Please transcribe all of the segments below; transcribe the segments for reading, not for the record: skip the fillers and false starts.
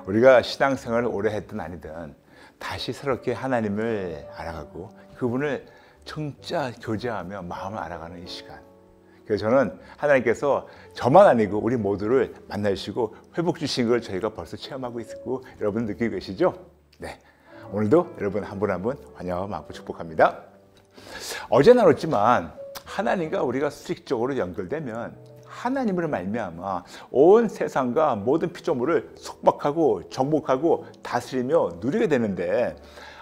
우리가 신앙생활을 오래 했든 아니든 다시 새롭게 하나님을 알아가고 그분을 진짜 교제하며 마음을 알아가는 이 시간. 그래서 저는 하나님께서 저만 아니고 우리 모두를 만나주시고 회복 주신 걸 저희가 벌써 체험하고 있고 여러분 느끼고 계시죠? 네, 오늘도 여러분 한 분 한 분 환영하고 마음껏 축복합니다. 어제 나눴지만 하나님과 우리가 수직적으로 연결되면 하나님으로 말미암아 온 세상과 모든 피조물을 속박하고 정복하고 다스리며 누리게 되는데,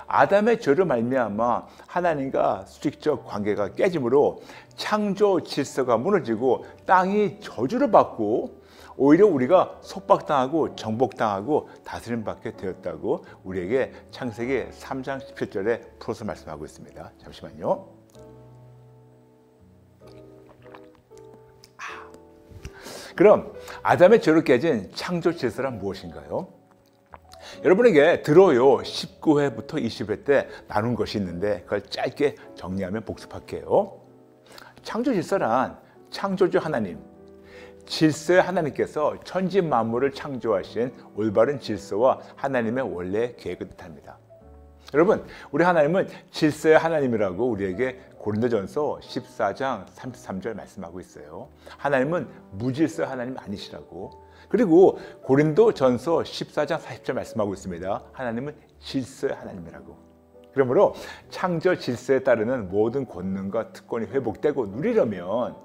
아담의 죄로 말미암아 하나님과 수직적 관계가 깨짐으로 창조 질서가 무너지고 땅이 저주를 받고 오히려 우리가 속박당하고 정복당하고 다스림받게 되었다고 우리에게 창세기 3장 17절에 풀어서 말씀하고 있습니다. 잠시만요. 그럼 아담의 죄로 깨진 창조 질서란 무엇인가요? 여러분에게 들어요 19회부터 20회 때 나눈 것이 있는데 그걸 짧게 정리하면 복습할게요. 창조 질서란 창조주 하나님, 질서의 하나님께서 천지 만물을 창조하신 올바른 질서와 하나님의 원래 계획을 뜻합니다. 여러분, 우리 하나님은 질서의 하나님이라고 우리에게 고린도전서 14장 33절 말씀하고 있어요. 하나님은 무질서의 하나님 아니시라고. 그리고 고린도전서 14장 40절 말씀하고 있습니다. 하나님은 질서의 하나님이라고. 그러므로 창조 질서에 따르는 모든 권능과 특권이 회복되고 누리려면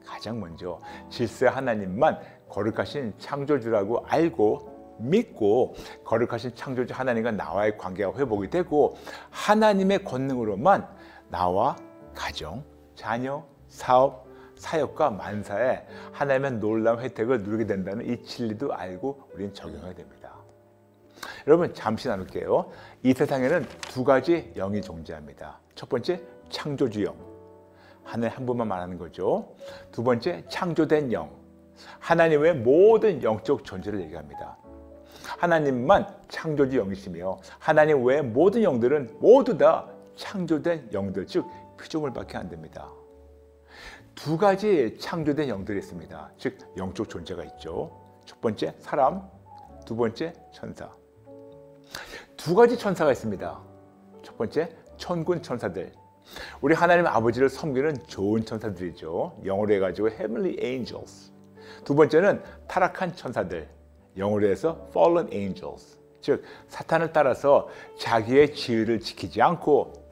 가장 먼저 질서의 하나님만 거룩하신 창조주라고 알고 믿고 거룩하신 창조주 하나님과 나와의 관계가 회복이 되고 하나님의 권능으로만 나와 가정, 자녀, 사업, 사역과 만사에 하나님의 놀라운 혜택을 누리게 된다는 이 진리도 알고 우리는 적용해야 됩니다. 여러분, 잠시 나눌게요. 이 세상에는 두 가지 영이 존재합니다. 첫 번째, 창조주 영, 하나님 한 분만 말하는 거죠. 두 번째, 창조된 영, 하나님 외의 모든 영적 존재를 얘기합니다. 하나님만 창조주 영이시며 하나님 외의 모든 영들은 모두 다 창조된 영들, 즉 피조물밖에 안 됩니다. 두 가지 창조된 영들이 있습니다. 즉 영적 존재가 있죠. 첫 번째 사람, 두 번째 천사. 두 가지 천사가 있습니다. 첫 번째 천군 천사들, 우리 하나님 아버지를 섬기는 좋은 천사들이죠. 영어로 해가지고 Heavenly Angels. 두 번째는 타락한 천사들, 영어로 해서 Fallen Angels, 즉 사탄을 따라서 자기의 지위를 지키지 않고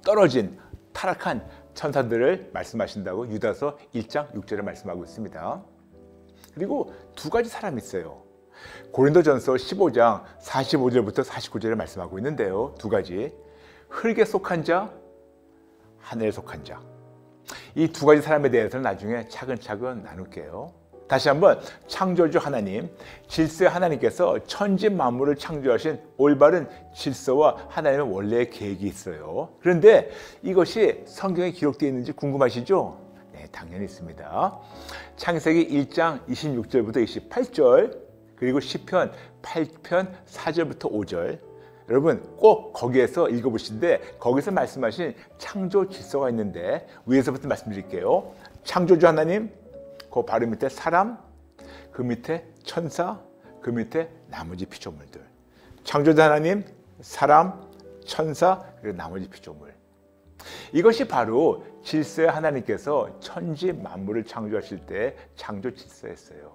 떨어진 타락한 천사들을 말씀하신다고 유다서 1장 6절에 말씀하고 있습니다. 그리고 두 가지 사람이 있어요. 고린도전서 15장 45절부터 49절에 말씀하고 있는데요. 두 가지, 흙에 속한 자, 하늘에 속한 자. 이 두 가지 사람에 대해서는 나중에 차근차근 나눌게요. 다시 한번, 창조주 하나님, 질서의 하나님께서 천지 만물을 창조하신 올바른 질서와 하나님의 원래의 계획이 있어요. 그런데 이것이 성경에 기록되어 있는지 궁금하시죠? 네, 당연히 있습니다. 창세기 1장 26절부터 28절, 그리고 시편 8편 4절부터 5절. 여러분 꼭 거기에서 읽어보시는데 거기서 말씀하신 창조 질서가 있는데 위에서부터 말씀드릴게요. 창조주 하나님, 그 바로 밑에 사람, 그 밑에 천사, 그 밑에 나머지 피조물들. 창조주 하나님, 사람, 천사, 그리고 나머지 피조물. 이것이 바로 질서의 하나님께서 천지 만물을 창조하실 때 창조 질서였어요.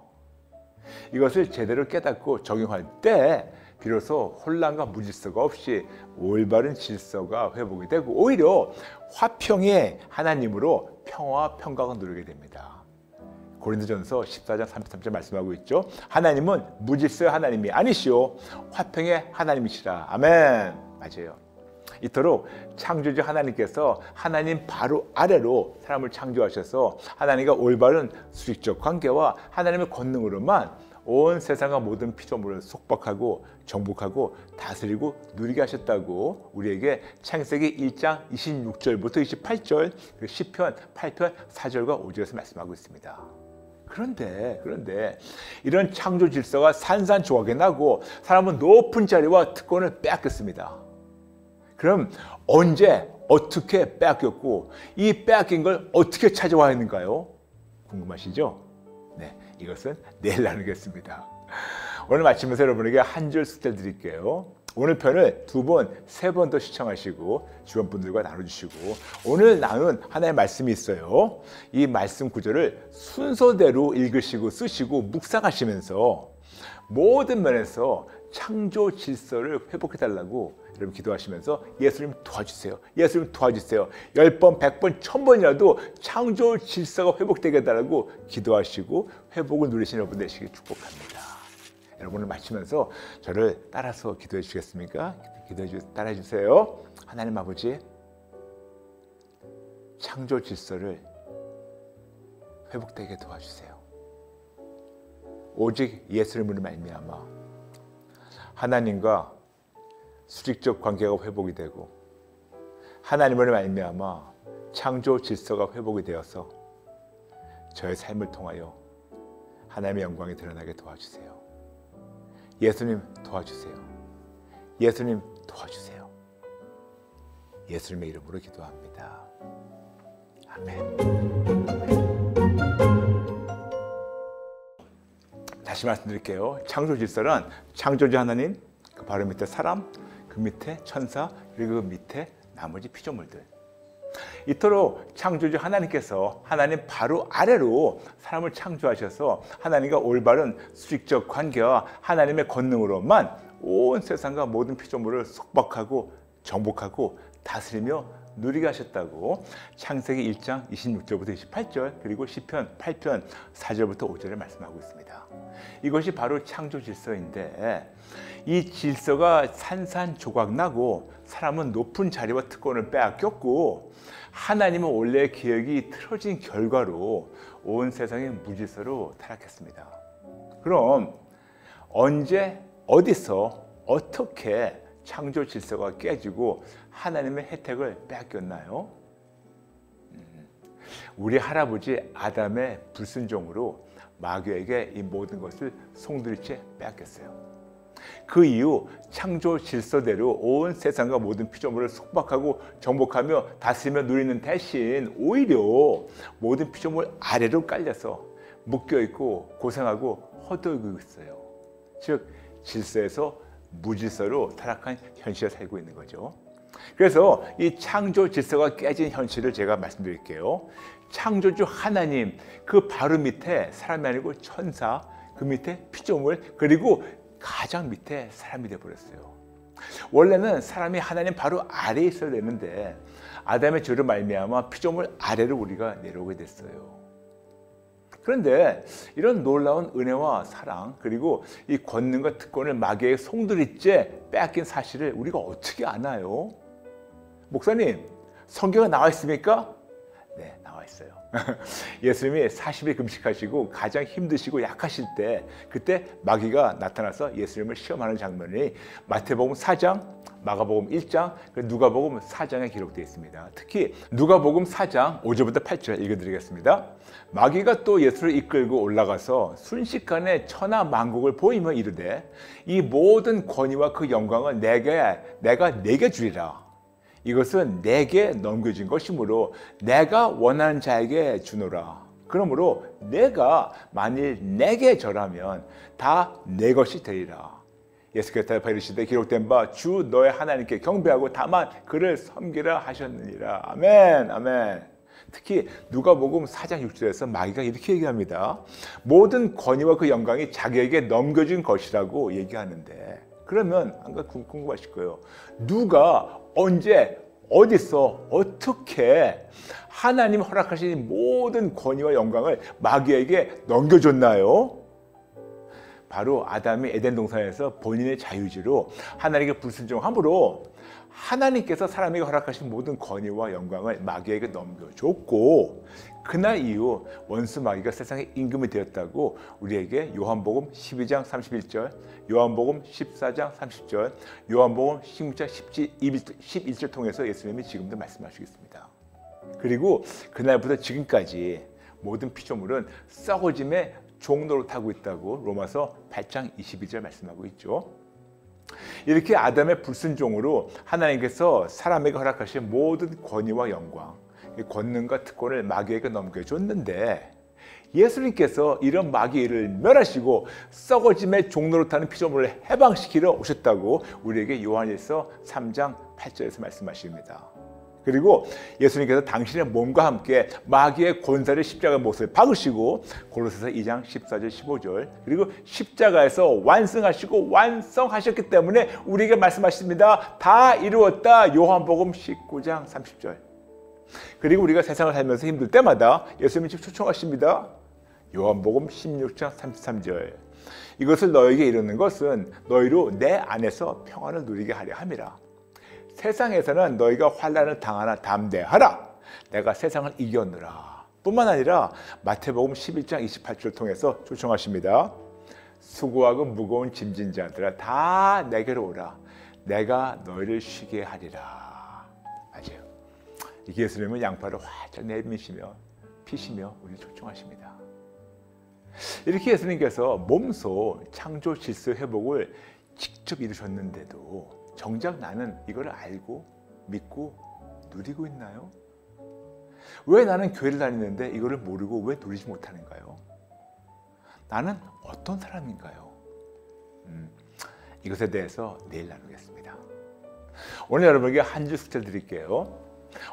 이것을 제대로 깨닫고 적용할 때 비로소 혼란과 무질서가 없이 올바른 질서가 회복이 되고 오히려 화평의 하나님으로 평화와 평강을 누리게 됩니다. 고린도전서 14장 33절 말씀하고 있죠. 하나님은 무질서의 하나님이 아니시오 화평의 하나님이시라. 아멘. 맞아요. 이토록 창조주 하나님께서 하나님 바로 아래로 사람을 창조하셔서 하나님과 올바른 수직적 관계와 하나님의 권능으로만 온 세상과 모든 피조물을 속박하고 정복하고 다스리고 누리게 하셨다고 우리에게 창세기 1장 26절부터 28절, 시편 8편 4절과 5절에서 말씀하고 있습니다. 그런데 이런 창조 질서가 산산조각이 나고 사람은 높은 자리와 특권을 빼앗겼습니다. 그럼 언제 어떻게 빼앗겼고 이 빼앗긴 걸 어떻게 찾아와야 하는가요? 궁금하시죠? 네, 이것은 내일 나누겠습니다. 오늘 마치면서 여러분에게 한 줄 숙제를 드릴게요. 오늘 편을 2번, 3번 더 시청하시고 주변 분들과 나눠주시고 오늘 나눈 하나의 말씀이 있어요. 이 말씀 구절을 순서대로 읽으시고 쓰시고 묵상하시면서 모든 면에서 창조 질서를 회복해달라고 여러분 기도하시면서 예수님 도와주세요. 예수님 도와주세요. 10번, 100번, 1000번이라도 창조 질서가 회복되게 해달라고 기도하시고 회복을 누리시는 여러분 되시길 축복합니다. 여러분을 마치면서 저를 따라서 기도해 주시겠습니까? 따라해 주세요. 하나님 아버지, 창조 질서를 회복되게 도와주세요. 오직 예수님으로 말미암아 하나님과 수직적 관계가 회복이 되고 하나님으로 말미암아 창조 질서가 회복이 되어서 저의 삶을 통하여 하나님의 영광이 드러나게 도와주세요. 예수님 도와주세요. 예수님 도와주세요. 예수님의 이름으로 기도합니다. 아멘. 다시 말씀드릴게요. 창조 질서란 창조주 하나님, 그 바로 밑에 사람, 그 밑에 천사, 그리고 그 밑에 나머지 피조물들. 이토록 창조주 하나님께서 하나님 바로 아래로 사람을 창조하셔서 하나님과 올바른 수직적 관계와 하나님의 권능으로만 온 세상과 모든 피조물을 속박하고 정복하고 다스리며 누리게 하셨다고 창세기 1장 26절부터 28절 그리고 시편 8편 4절부터 5절에 말씀하고 있습니다. 이것이 바로 창조 질서인데 이 질서가 산산조각나고 사람은 높은 자리와 특권을 빼앗겼고 하나님은 원래의 계획이 틀어진 결과로 온 세상의 무질서로 타락했습니다. 그럼 언제 어디서 어떻게 창조 질서가 깨지고 하나님의 혜택을 빼앗겼나요? 우리 할아버지 아담의 불순종으로 마귀에게 이 모든 것을 송두리째 빼앗겼어요. 그 이후 창조 질서대로 온 세상과 모든 피조물을 속박하고 정복하며 다스리며 누리는 대신 오히려 모든 피조물 아래로 깔려서 묶여있고 고생하고 허덕이고 있어요. 즉 질서에서 무질서로 타락한 현실에 살고 있는 거죠. 그래서 이 창조 질서가 깨진 현실을 제가 말씀드릴게요. 창조주 하나님 그 바로 밑에 사람이 아니고 천사, 그 밑에 피조물, 그리고 가장 밑에 사람이 되어버렸어요. 원래는 사람이 하나님 바로 아래에 있어야 되는데 아담의 죄로 말미암아 피조물 아래로 우리가 내려오게 됐어요. 그런데 이런 놀라운 은혜와 사랑 그리고 이 권능과 특권을 마귀의 송두리째 빼앗긴 사실을 우리가 어떻게 아나요? 목사님, 성경에 나와 있습니까? 네, 나와 있어요. 예수님이 40일 금식하시고 가장 힘드시고 약하실 때 그때 마귀가 나타나서 예수님을 시험하는 장면이 마태복음 4장, 마가복음 1장, 누가복음 4장에 기록되어 있습니다. 특히 누가복음 4장 5절부터 8절 읽어드리겠습니다. 마귀가 또 예수를 이끌고 올라가서 순식간에 천하 만국을 보이며 이르되 이 모든 권위와 그 영광은 내가 내게 주리라. 이것은 내게 넘겨진 것이므로 내가 원하는 자에게 주노라. 그러므로 내가 만일 내게 절하면 다 내 것이 되리라. 예수께서 대답하여 이르시되 기록된 바 주 너의 하나님께 경배하고 다만 그를 섬기라 하셨느니라. 아멘, 아멘. 특히 누가복음 4장 6절에서 마귀가 이렇게 얘기합니다. 모든 권위와 그 영광이 자기에게 넘겨진 것이라고 얘기하는데 그러면 한가 궁금하실 거예요. 누가 언제 어디서 어떻게 하나님 허락하신 모든 권위와 영광을 마귀에게 넘겨줬나요? 바로 아담이 에덴 동산에서 본인의 자유의지로 하나님께 불순종함으로 하나님께서 사람에게 허락하신 모든 권위와 영광을 마귀에게 넘겨줬고 그날 이후 원수 마귀가 세상의 임금이 되었다고 우리에게 요한복음 12장 31절, 요한복음 14장 30절, 요한복음 16장 11절 통해서 예수님이 지금도 말씀하시겠습니다. 그리고 그날부터 지금까지 모든 피조물은 썩어짐의 종로로 타고 있다고 로마서 8장 22절 말씀하고 있죠. 이렇게 아담의 불순종으로 하나님께서 사람에게 허락하신 모든 권위와 영광, 권능과 특권을 마귀에게 넘겨줬는데 예수님께서 이런 마귀를 멸하시고 썩어짐의 종로로 타는 피조물을 해방시키러 오셨다고 우리에게 요한일서 3장 8절에서 말씀하십니다. 그리고 예수님께서 당신의 몸과 함께 마귀의 권세를 십자가 못을 박으시고 골로새서 2장 14절 15절 그리고 십자가에서 완성하시고 완성하셨기 때문에 우리에게 말씀하십니다. 다 이루었다. 요한복음 19장 30절. 그리고 우리가 세상을 살면서 힘들 때마다 예수님이 초청하십니다. 요한복음 16장 33절. 이것을 너에게 이루는 것은 너희로 내 안에서 평안을 누리게 하려 함이라. 세상에서는 너희가 환난을 당하나 담대하라. 내가 세상을 이겼노라. 뿐만 아니라 마태복음 11장 28절을 통해서 초청하십니다. 수고하고 무거운 짐진 자들아 다 내게로 오라. 내가 너희를 쉬게 하리라. 맞아요. 이게 예수님은 양팔을 활짝 내미시며 피시며 우리를 초청하십니다. 이렇게 예수님께서 몸소 창조 질서 회복을 직접 이루셨는데도 정작 나는 이걸 알고 믿고 누리고 있나요? 왜 나는 교회를 다니는데 이거를 모르고 왜 누리지 못하는가요? 나는 어떤 사람인가요? 이것에 대해서 내일 나누겠습니다. 오늘 여러분에게 한 줄 숙제 드릴게요.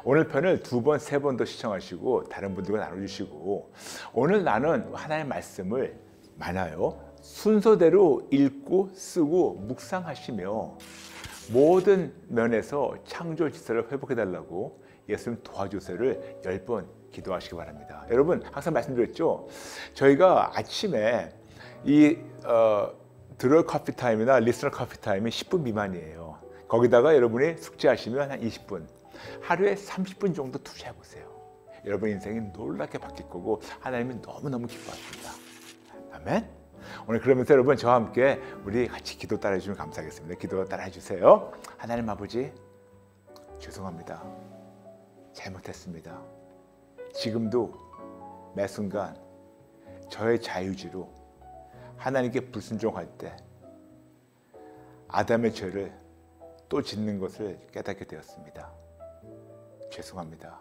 오늘 편을 2번, 3번 더 시청하시고 다른 분들과 나눠주시고 오늘 나눈 하나님의 말씀을 많아요. 순서대로 읽고 쓰고 묵상하시며 모든 면에서 창조 질서를 회복해달라고 예수님 도와주세요를 10번 기도하시기 바랍니다. 여러분 항상 말씀드렸죠. 저희가 아침에 이 드롤 커피 타임이나 리스너 커피 타임이 10분 미만이에요. 거기다가 여러분이 숙제하시면 한 20분, 하루에 30분 정도 투자해보세요. 여러분 인생이 놀랍게 바뀔 거고 하나님이 너무너무 기뻐하십니다. 아멘. 오늘 그러면서 여러분 저와 함께 우리 같이 기도 따라 해주시면 감사하겠습니다. 기도 따라 해주세요. 하나님 아버지 죄송합니다. 잘못했습니다. 지금도 매 순간 저의 자유지로 하나님께 불순종할 때 아담의 죄를 또 짓는 것을 깨닫게 되었습니다. 죄송합니다.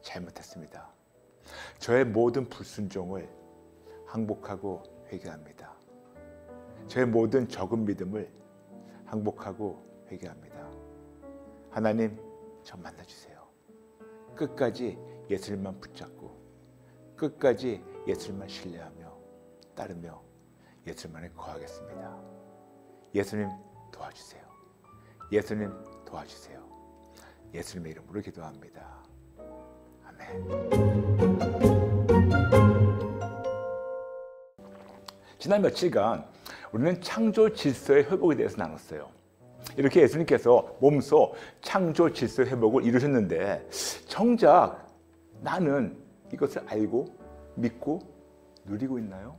잘못했습니다. 저의 모든 불순종을 항복하고 회개합니다. 저의 모든 적은 믿음을 항복하고 회개합니다. 하나님, 저 만나주세요. 끝까지 예수님만 붙잡고 끝까지 예수님만 신뢰하며 따르며 예수님만에 거하겠습니다. 예수님 도와주세요. 예수님 도와주세요. 예수님의 이름으로 기도합니다. 아멘. 지난 며칠간 우리는 창조 질서의 회복에 대해서 나눴어요. 이렇게 예수님께서 몸소 창조 질서 회복을 이루셨는데 정작 나는 이것을 알고 믿고 누리고 있나요?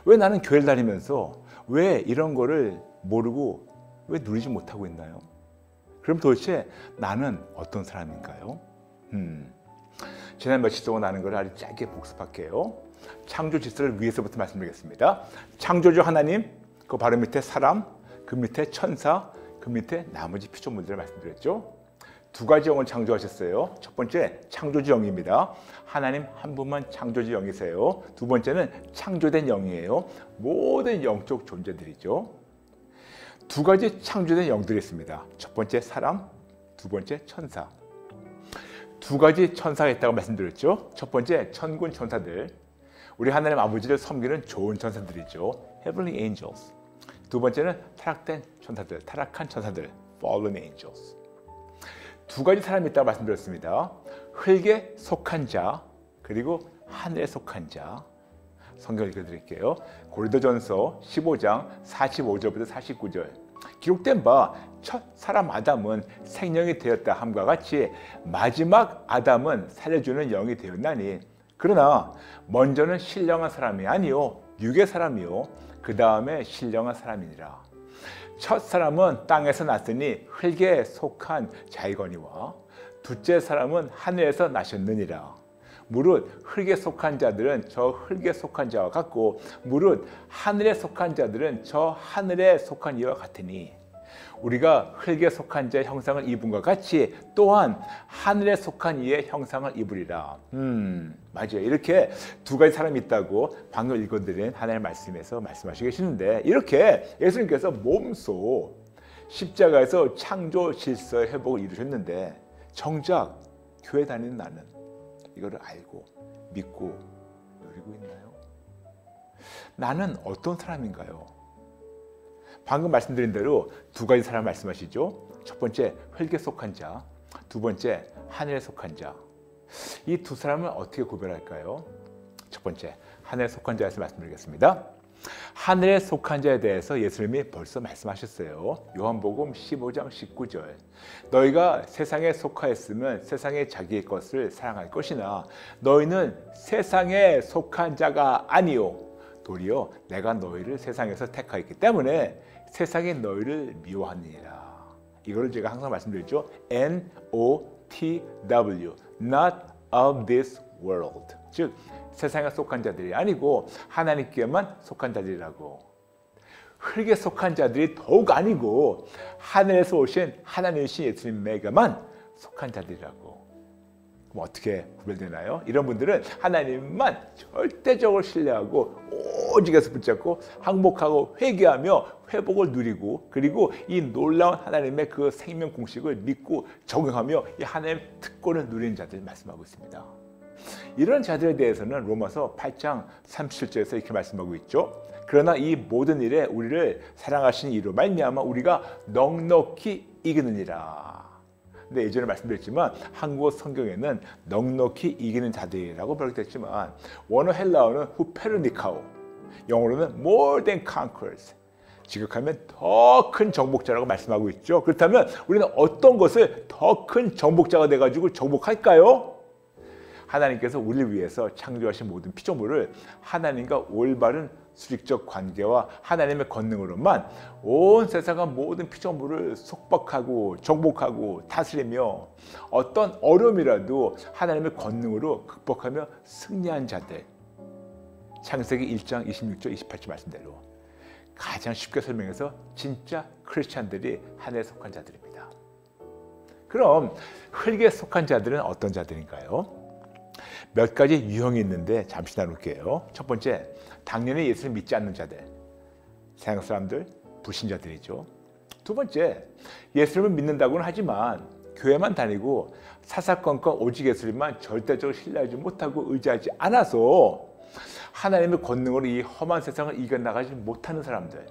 왜 나는 교회를 다니면서 왜 이런 거를 모르고 왜 누리지 못하고 있나요? 그럼 도대체 나는 어떤 사람인가요? 지난 며칠 동안 나눈 걸 아주 짧게 복습할게요. 창조 질서를 위해서부터 말씀드리겠습니다. 창조주 하나님, 그 바로 밑에 사람, 그 밑에 천사, 그 밑에 나머지 피조물들을 말씀드렸죠. 2가지 영을 창조하셨어요. 첫 번째 창조주 영입니다. 하나님 한 분만 창조주 영이세요. 두 번째는 창조된 영이에요. 모든 영적 존재들이죠. 2가지 창조된 영들이 있습니다. 첫 번째 사람, 두 번째 천사. 2가지 천사가 있다고 말씀드렸죠. 첫 번째 천군 천사들, 우리 하나님 아버지를 섬기는 좋은 천사들이죠. Heavenly Angels. 두 번째는 타락된 천사들, 타락한 천사들, Fallen Angels. 2가지 사람이 있다고 말씀드렸습니다. 흙에 속한 자, 그리고 하늘에 속한 자. 성경 읽어드릴게요. 고린도전서 15장 45절부터 49절. 기록된 바 첫 사람 아담은 생명이 되었다 함과 같이 마지막 아담은 살려주는 영이 되었나니 그러나 먼저는 신령한 사람이 아니요 육의 사람이요 그 다음에 신령한 사람이니라. 첫 사람은 땅에서 났으니 흙에 속한 자이거니와 둘째 사람은 하늘에서 나셨느니라. 무릇 흙에 속한 자들은 저 흙에 속한 자와 같고 무릇 하늘에 속한 자들은 저 하늘에 속한 이와 같으니 우리가 흙에 속한 자의 형상을 입은과 같이 또한 하늘에 속한 이의 형상을 입으리라. 맞아요. 이렇게 두 가지 사람이 있다고 방금 읽어드린 하나님의 말씀에서 말씀하시고 계시는데, 이렇게 예수님께서 몸소 십자가에서 창조 질서의 회복을 이루셨는데, 정작 교회 다니는 나는 이거를 알고 믿고 누리고 있나요? 나는 어떤 사람인가요? 방금 말씀드린 대로 두 가지 사람 말씀하시죠. 첫 번째 흙에 속한 자, 두 번째 하늘에 속한 자. 이 두 사람을 어떻게 구별할까요? 첫 번째 하늘에 속한 자에서 말씀드리겠습니다. 하늘에 속한 자에 대해서 예수님이 벌써 말씀하셨어요. 요한복음 15장 19절. 너희가 세상에 속하였으면 세상의 자기의 것을 사랑할 것이나 너희는 세상에 속한 자가 아니요 도리어 내가 너희를 세상에서 택하였기 때문에 세상이 너희를 미워하느니라. 이거를 제가 항상 말씀드렸죠. N-O-T-W, not of this world. 즉 세상에 속한 자들이 아니고 하나님께만 속한 자들이라고. 흙에 속한 자들이 더욱 아니고 하늘에서 오신 하나님이신 예수님에게만 속한 자들이라고. 그럼 어떻게 구별되나요? 이런 분들은 하나님만 절대적으로 신뢰하고 오직에서 붙잡고 항복하고 회개하며 회복을 누리고, 그리고 이 놀라운 하나님의 그 생명 공식을 믿고 적용하며 이 하나님의 특권을 누리는 자들 말씀하고 있습니다. 이런 자들에 대해서는 로마서 8장 37절에서 이렇게 말씀하고 있죠. 그러나 이 모든 일에 우리를 사랑하신 이로 말미암아 우리가 넉넉히 이기느니라. 근데 예전에 말씀드렸지만 한국어 성경에는 넉넉히 이기는 자들이라고 번역됐지만 원어 헬라어는 후페르니카오, 영어로는 more than conquerors, 지극하면 더 큰 정복자라고 말씀하고 있죠. 그렇다면 우리는 어떤 것을 더 큰 정복자가 돼가지고 정복할까요? 하나님께서 우리를 위해서 창조하신 모든 피조물을 하나님과 올바른 수직적 관계와 하나님의 권능으로만 온 세상의 모든 피조물을 속박하고 정복하고 다스리며 어떤 어려움이라도 하나님의 권능으로 극복하며 승리한 자들. 창세기 1장 26절 28절 말씀대로 가장 쉽게 설명해서 진짜 크리스찬들이 하늘에 속한 자들입니다. 그럼 흙에 속한 자들은 어떤 자들인가요? 몇 가지 유형이 있는데 잠시 나눌게요. 첫 번째, 당연히 예수를 믿지 않는 자들, 세상 사람들, 불신자들이죠. 두 번째, 예수님을 믿는다고는 하지만 교회만 다니고 사사건건 오직 예수님만 절대적으로 신뢰하지 못하고 의지하지 않아서 하나님의 권능으로 이 험한 세상을 이겨나가지 못하는 사람들.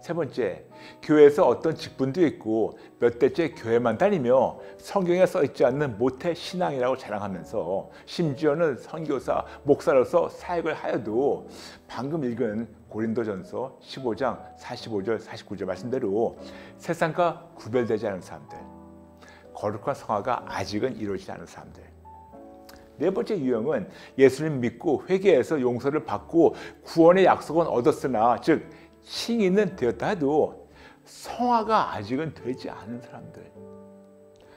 세 번째, 교회에서 어떤 직분도 있고 몇 대째 교회만 다니며 성경에 써있지 않는 모태 신앙이라고 자랑하면서 심지어는 선교사, 목사로서 사역을 하여도 방금 읽은 고린도전서 15장 45절 49절 말씀대로 세상과 구별되지 않은 사람들, 거룩한 성화가 아직은 이루어지지 않은 사람들. 네 번째 유형은 예수님 믿고 회개해서 용서를 받고 구원의 약속은 얻었으나 즉 칭의는 되었다 해도 성화가 아직은 되지 않은 사람들.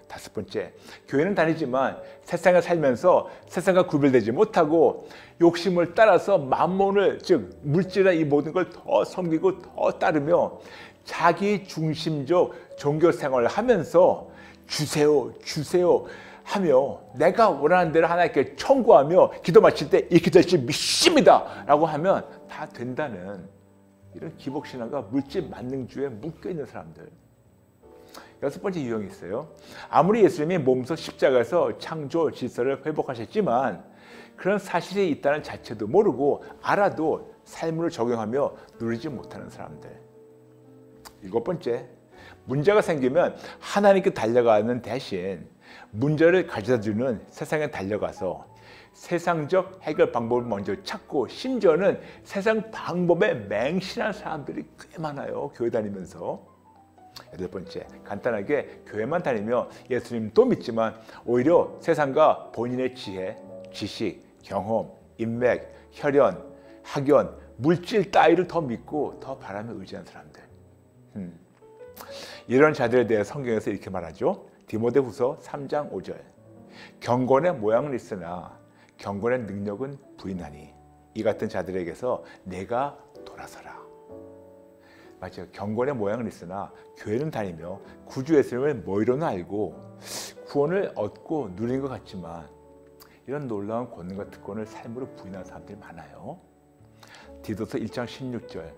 다섯 번째, 교회는 다니지만 세상에 살면서 세상과 구별되지 못하고 욕심을 따라서 만몬을 즉 물질이나 이 모든 걸 더 섬기고 더 따르며 자기 중심적 종교 생활을 하면서 주세요 주세요 하며 내가 원하는 대로 하나님께 청구하며 기도 마칠 때 이렇게 될 줄 믿습니다 라고 하면 다 된다는 이런 기복신앙과 물질 만능주의에 묶여있는 사람들. 여섯 번째 유형이 있어요. 아무리 예수님이 몸소 십자가에서 창조 질서를 회복하셨지만 그런 사실이 있다는 자체도 모르고 알아도 삶으로 적용하며 누리지 못하는 사람들. 일곱 번째, 문제가 생기면 하나님께 달려가는 대신 문제를 가져다주는 세상에 달려가서 세상적 해결 방법을 먼저 찾고 심지어는 세상 방법에 맹신한 사람들이 꽤 많아요. 교회 다니면서. 여덟 번째, 간단하게 교회만 다니며 예수님도 믿지만 오히려 세상과 본인의 지혜, 지식, 경험, 인맥, 혈연, 학연, 물질 따위를 더 믿고 더 바라며 의지하는 사람들. 이런 자들에 대해 성경에서 이렇게 말하죠. 디모데후서 3장 5절. 경건의 모양은 있으나 경건의 능력은 부인하니 이 같은 자들에게서 내가 돌아서라. 맞아요. 경건의 모양은 있으나 교회는 다니며 구주 예수님을 머리로는 알고 구원을 얻고 누린 것 같지만 이런 놀라운 권능과 특권을 삶으로 부인하는 사람들이 많아요. 디도서 1장 16절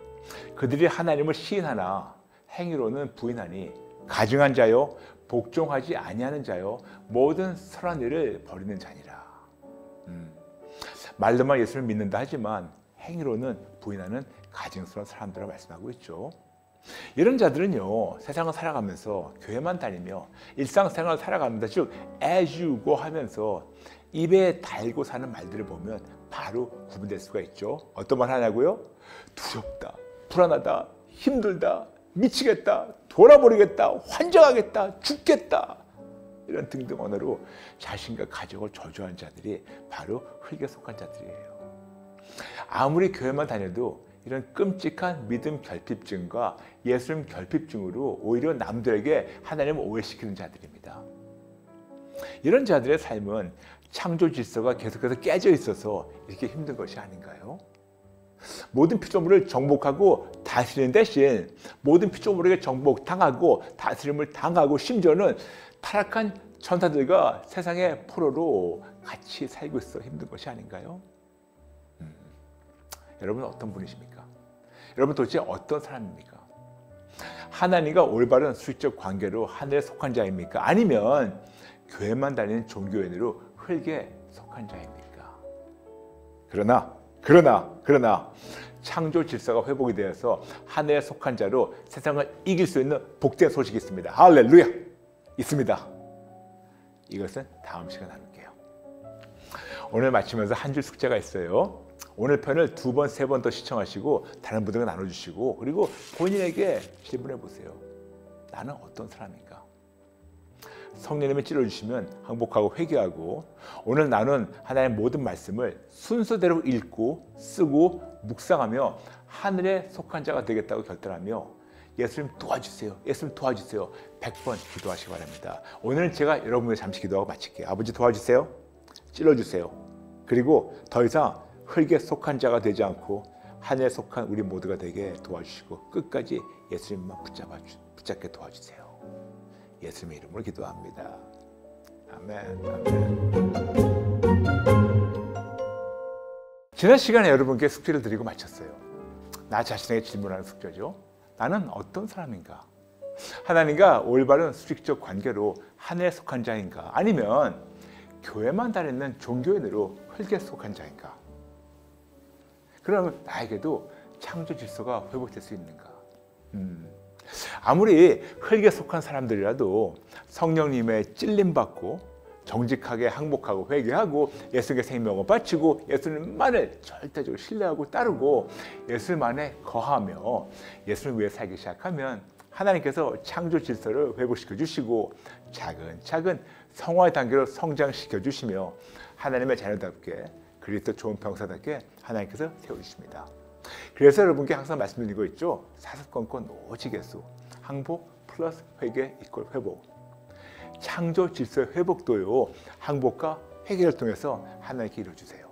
그들이 하나님을 시인하나 행위로는 부인하니 가증한 자요 복종하지 아니하는 자요 모든 선한 일을 버리는 자니라. 말로만 예수를 믿는다 하지만 행위로는 부인하는 가증스러운 사람들을 말씀하고 있죠. 이런 자들은요 세상을 살아가면서 교회만 다니며 일상생활을 살아가면서 즉 as you go 하면서 입에 달고 사는 말들을 보면 바로 구분될 수가 있죠. 어떤 말 하냐고요? 두렵다, 불안하다, 힘들다, 미치겠다, 돌아버리겠다, 환장하겠다, 죽겠다 이런 등등 언어로 자신과 가족을 저주한 자들이 바로 흙에 속한 자들이에요. 아무리 교회만 다녀도 이런 끔찍한 믿음 결핍증과 예수님 결핍증으로 오히려 남들에게 하나님을 오해시키는 자들입니다. 이런 자들의 삶은 창조 질서가 계속해서 깨져 있어서 이렇게 힘든 것이 아닌가요? 모든 피조물을 정복하고 다스리는 대신 모든 피조물에게 정복당하고 다스림을 당하고 심지어는 타락한 천사들과 세상의 포로로 같이 살고 있어 힘든 것이 아닌가요? 여러분은 어떤 분이십니까? 여러분 도대체 어떤 사람입니까? 하나님과 올바른 수직적 관계로 하늘에 속한 자입니까? 아니면 교회만 다니는 종교인으로 흙에 속한 자입니까? 그러나 창조 질서가 회복이 되어서 하늘에 속한 자로 세상을 이길 수 있는 복된 소식이 있습니다. 할렐루야! 있습니다. 이것은 다음 시간에 나눌게요. 오늘 마치면서 한 줄 숙제가 있어요. 오늘 편을 2번, 3번 더 시청하시고 다른 분들과 나눠주시고 그리고 본인에게 질문해 보세요. 나는 어떤 사람인가? 성령님이 찔러주시면 항복하고 회개하고 오늘 나눈 하나님의 모든 말씀을 순서대로 읽고 쓰고 묵상하며 하늘에 속한 자가 되겠다고 결단하며 예수님 도와주세요. 예수님 도와주세요. 100번 기도하시기 바랍니다. 오늘은 제가 여러분을 잠시 기도하고 마칠게요. 아버지 도와주세요. 찔러주세요. 그리고 더 이상 흙에 속한 자가 되지 않고 하늘에 속한 우리 모두가 되게 도와주시고 끝까지 예수님만 붙잡게 도와주세요. 예수님의 이름으로 기도합니다. 아멘. 지난 시간에 여러분께 숙제를 드리고 마쳤어요. 나 자신에게 질문하는 숙제죠. 나는 어떤 사람인가? 하나님과 올바른 수직적 관계로 하늘에 속한 자인가? 아니면 교회만 다니는 종교인으로 흙에 속한 자인가? 그러면 나에게도 창조 질서가 회복될 수 있는가? 아무리 흙에 속한 사람들이라도 성령님의 찔림받고 정직하게 항복하고 회개하고 예수님의 생명을 바치고 예수님만을 절대적으로 신뢰하고 따르고 예수님만에 거하며 예수님 위해 살기 시작하면 하나님께서 창조 질서를 회복시켜 주시고 차근차근 성화의 단계로 성장시켜 주시며 하나님의 자녀답게 그리스도 좋은 병사답게 하나님께서 세워주십니다. 그래서 여러분께 항상 말씀드리고 있죠. 사사건건 오직예수 항복 플러스 회개 이퀄 회복. 창조 질서의 회복도요. 항복과 회개를 통해서 하나님께 이루어주세요.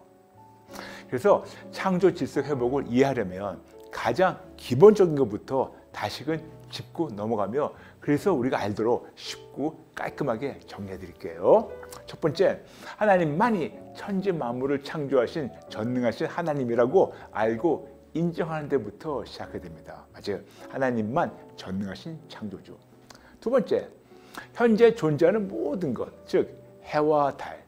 그래서 창조 질서 회복을 이해하려면 가장 기본적인 것부터 다시금 짚고 넘어가며 그래서 우리가 알도록 쉽고 깔끔하게 정리해 드릴게요. 첫 번째, 하나님만이 천지 만물을 창조하신 전능하신 하나님이라고 알고 인정하는 데부터 시작해야 됩니다. 맞아요. 하나님만 전능하신 창조주. 두 번째, 현재 존재하는 모든 것, 즉 해와 달,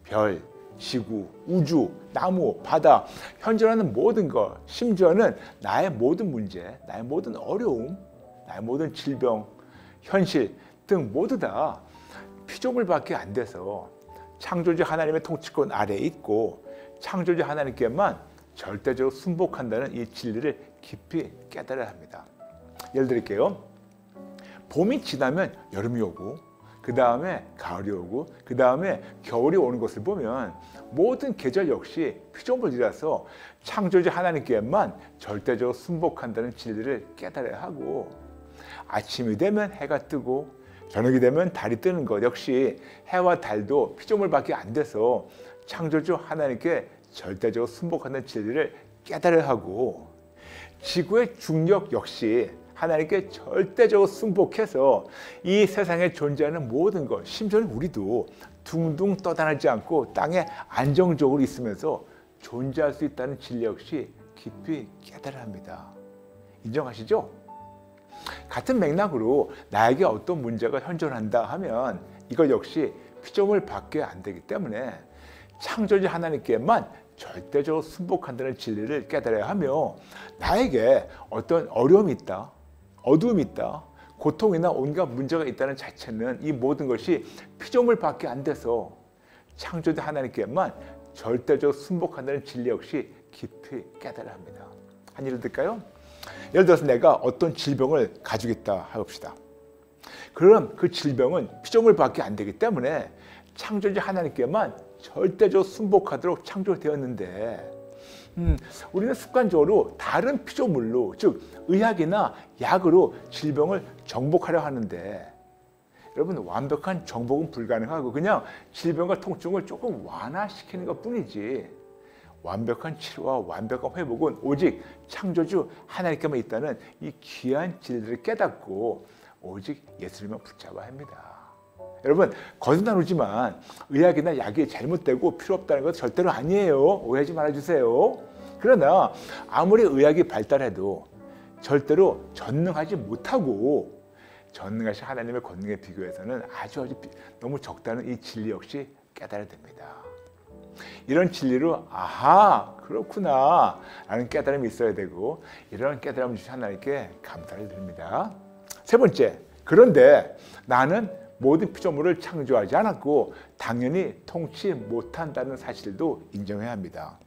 별, 지구, 우주, 나무, 바다, 현존하는 모든 것, 심지어는 나의 모든 문제, 나의 모든 어려움, 나의 모든 질병, 현실 등 모두 다 피조물밖에 안 돼서 창조주 하나님의 통치권 아래에 있고 창조주 하나님께만 절대적으로 순복한다는 이 진리를 깊이 깨달아야 합니다. 예를 들게요. 봄이 지나면 여름이 오고 그 다음에 가을이 오고 그 다음에 겨울이 오는 것을 보면 모든 계절 역시 피조물이라서 창조주 하나님께만 절대적으로 순복한다는 진리를 깨달아야 하고 아침이 되면 해가 뜨고 저녁이 되면 달이 뜨는 것 역시 해와 달도 피조물밖에 안 돼서 창조주 하나님께 절대적으로 순복하는 진리를 깨달아야 하고 지구의 중력 역시 하나님께 절대적으로 순복해서 이 세상에 존재하는 모든 것, 심지어는 우리도 둥둥 떠다니지 않고 땅에 안정적으로 있으면서 존재할 수 있다는 진리 역시 깊이 깨달아야 합니다. 인정하시죠? 같은 맥락으로 나에게 어떤 문제가 현존한다 하면 이것 역시 피조물 밖에 안 되기 때문에 창조주 하나님께만 절대적으로 순복한다는 진리를 깨달아야 하며, 나에게 어떤 어려움이 있다, 어두움이 있다, 고통이나 온갖 문제가 있다는 자체는 이 모든 것이 피조물 밖에 안 돼서 창조주 하나님께만 절대적으로 순복한다는 진리 역시 깊이 깨달아야 합니다. 한 예를 들까요? 예를 들어서 내가 어떤 질병을 가지고 있다 해봅시다. 그럼 그 질병은 피조물 밖에 안 되기 때문에 창조주 하나님께만 절대적으로 순복하도록 창조되었는데, 우리는 습관적으로 다른 피조물로, 즉 의학이나 약으로 질병을 정복하려 하는데, 여러분 완벽한 정복은 불가능하고 그냥 질병과 통증을 조금 완화시키는 것 뿐이지, 완벽한 치료와 완벽한 회복은 오직 창조주 하나님께만 있다는 이 귀한 진리를 깨닫고 오직 예수님만 붙잡아야 합니다. 여러분 거듭 나누지만 의학이나 약이 잘못되고 필요 없다는 건 절대로 아니에요. 오해하지 말아주세요. 그러나 아무리 의학이 발달해도 절대로 전능하지 못하고 전능하신 하나님의 권능에 비교해서는 아주 너무 적다는 이 진리 역시 깨달아야 됩니다. 이런 진리로 아하 그렇구나 라는 깨달음이 있어야 되고, 이런 깨달음을 주신 하나님께 감사를 드립니다. 세 번째, 그런데 나는 모든 피조물을 창조하지 않았고 당연히 통치 못한다는 사실도 인정해야 합니다.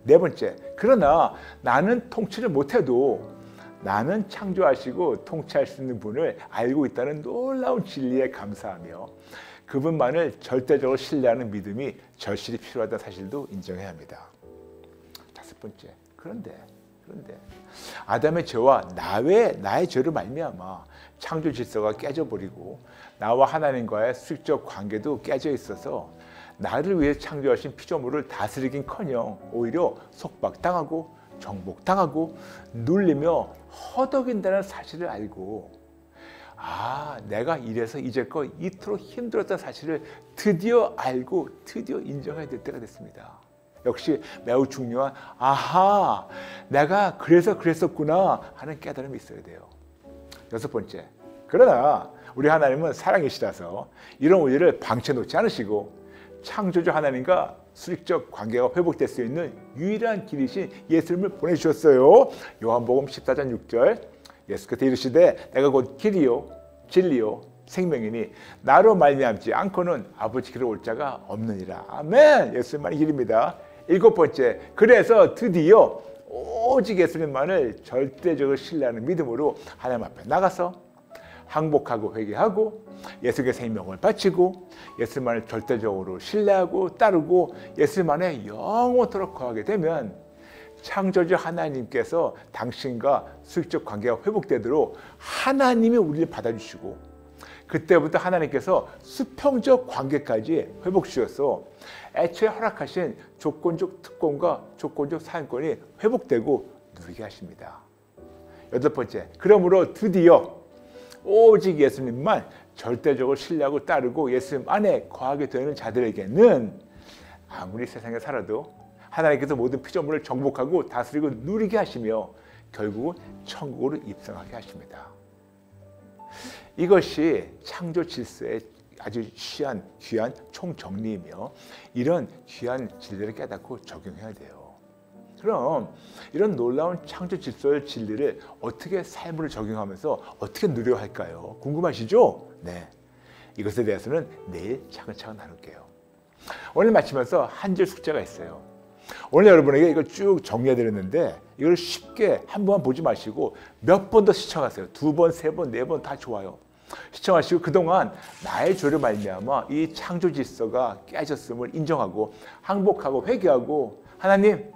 네 번째, 그러나 나는 통치를 못해도 나는 창조하시고 통치할 수 있는 분을 알고 있다는 놀라운 진리에 감사하며 그분만을 절대적으로 신뢰하는 믿음이 절실히 필요하다는 사실도 인정해야 합니다. 다섯 번째, 그런데 아담의 죄와 나의 죄로 말미암아 창조 질서가 깨져버리고 나와 하나님과의 수직적 관계도 깨져 있어서 나를 위해 창조하신 피조물을 다스리긴커녕 오히려 속박당하고 정복당하고 눌리며 허덕인다는 사실을 알고, 내가 이래서 이제껏 이토록 힘들었다는 사실을 드디어 알고 드디어 인정해야 될 때가 됐습니다. 역시 매우 중요한 내가 그래서 그랬었구나 하는 깨달음이 있어야 돼요. 여섯 번째, 그러나 우리 하나님은 사랑이시라서 이런 우리를 방치해놓지 않으시고 창조주 하나님과 수직적 관계가 회복될 수 있는 유일한 길이신 예수님을 보내주셨어요. 요한복음 14장 6절, 예수께서 이르시되 내가 곧 길이요 진리요 생명이니 나로 말미암지 않고는 아버지 길을 올 자가 없느니라. 아멘. 예수님만이 길입니다. 일곱 번째, 그래서 드디어 오직 예수님만을 절대적으로 신뢰하는 믿음으로 하나님 앞에 나가서 항복하고 회개하고 예수님의 생명을 바치고 예수님만을 절대적으로 신뢰하고 따르고 예수님 안에 영원토록 거하게 되면 창조주 하나님께서 당신과 수직적 관계가 회복되도록 하나님이 우리를 받아주시고, 그때부터 하나님께서 수평적 관계까지 회복시켜서 애초에 허락하신 조건적 특권과 조건적 사용권이 회복되고 누리게 하십니다. 여덟 번째, 그러므로 드디어 오직 예수님만 절대적으로 신뢰하고 따르고 예수님 안에 거하게 되는 자들에게는 아무리 세상에 살아도 하나님께서 모든 피조물을 정복하고 다스리고 누리게 하시며 결국은 천국으로 입성하게 하십니다. 이것이 창조 질서의 아주 귀한 총정리이며 이런 귀한 진리를 깨닫고 적용해야 돼요. 그럼 이런 놀라운 창조 질서의 진리를 어떻게 삶으로 적용하면서 어떻게 누려야 할까요? 궁금하시죠? 네, 이것에 대해서는 내일 차근차근 나눌게요. 오늘 마치면서 한 줄 숙제가 있어요. 오늘 여러분에게 이걸 쭉 정리해드렸는데 이걸 쉽게 한 번 보지 마시고 몇 번 더 시청하세요. 두 번, 세 번, 네 번 다 좋아요. 시청하시고 그동안 나의 죄로 말미암아 이 창조 질서가 깨졌음을 인정하고 항복하고 회개하고 하나님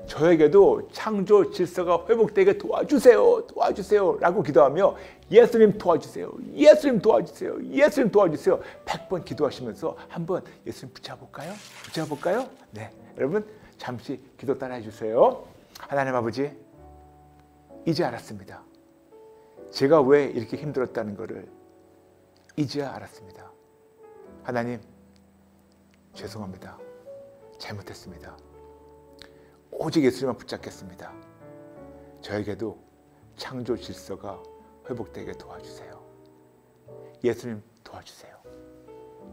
저에게도 창조 질서가 회복되게 도와주세요 라고 기도하며 예수님 도와주세요, 예수님 도와주세요, 예수님 도와주세요 100번 기도하시면서 한번 예수님 붙잡아볼까요? 네, 여러분 잠시 기도 따라 해주세요. 하나님 아버지, 이제 알았습니다. 제가 왜 이렇게 힘들었다는 것을 이제야 알았습니다. 하나님, 죄송합니다. 잘못했습니다. 오직 예수님만 붙잡겠습니다. 저에게도 창조 질서가 회복되게 도와주세요. 예수님 도와주세요.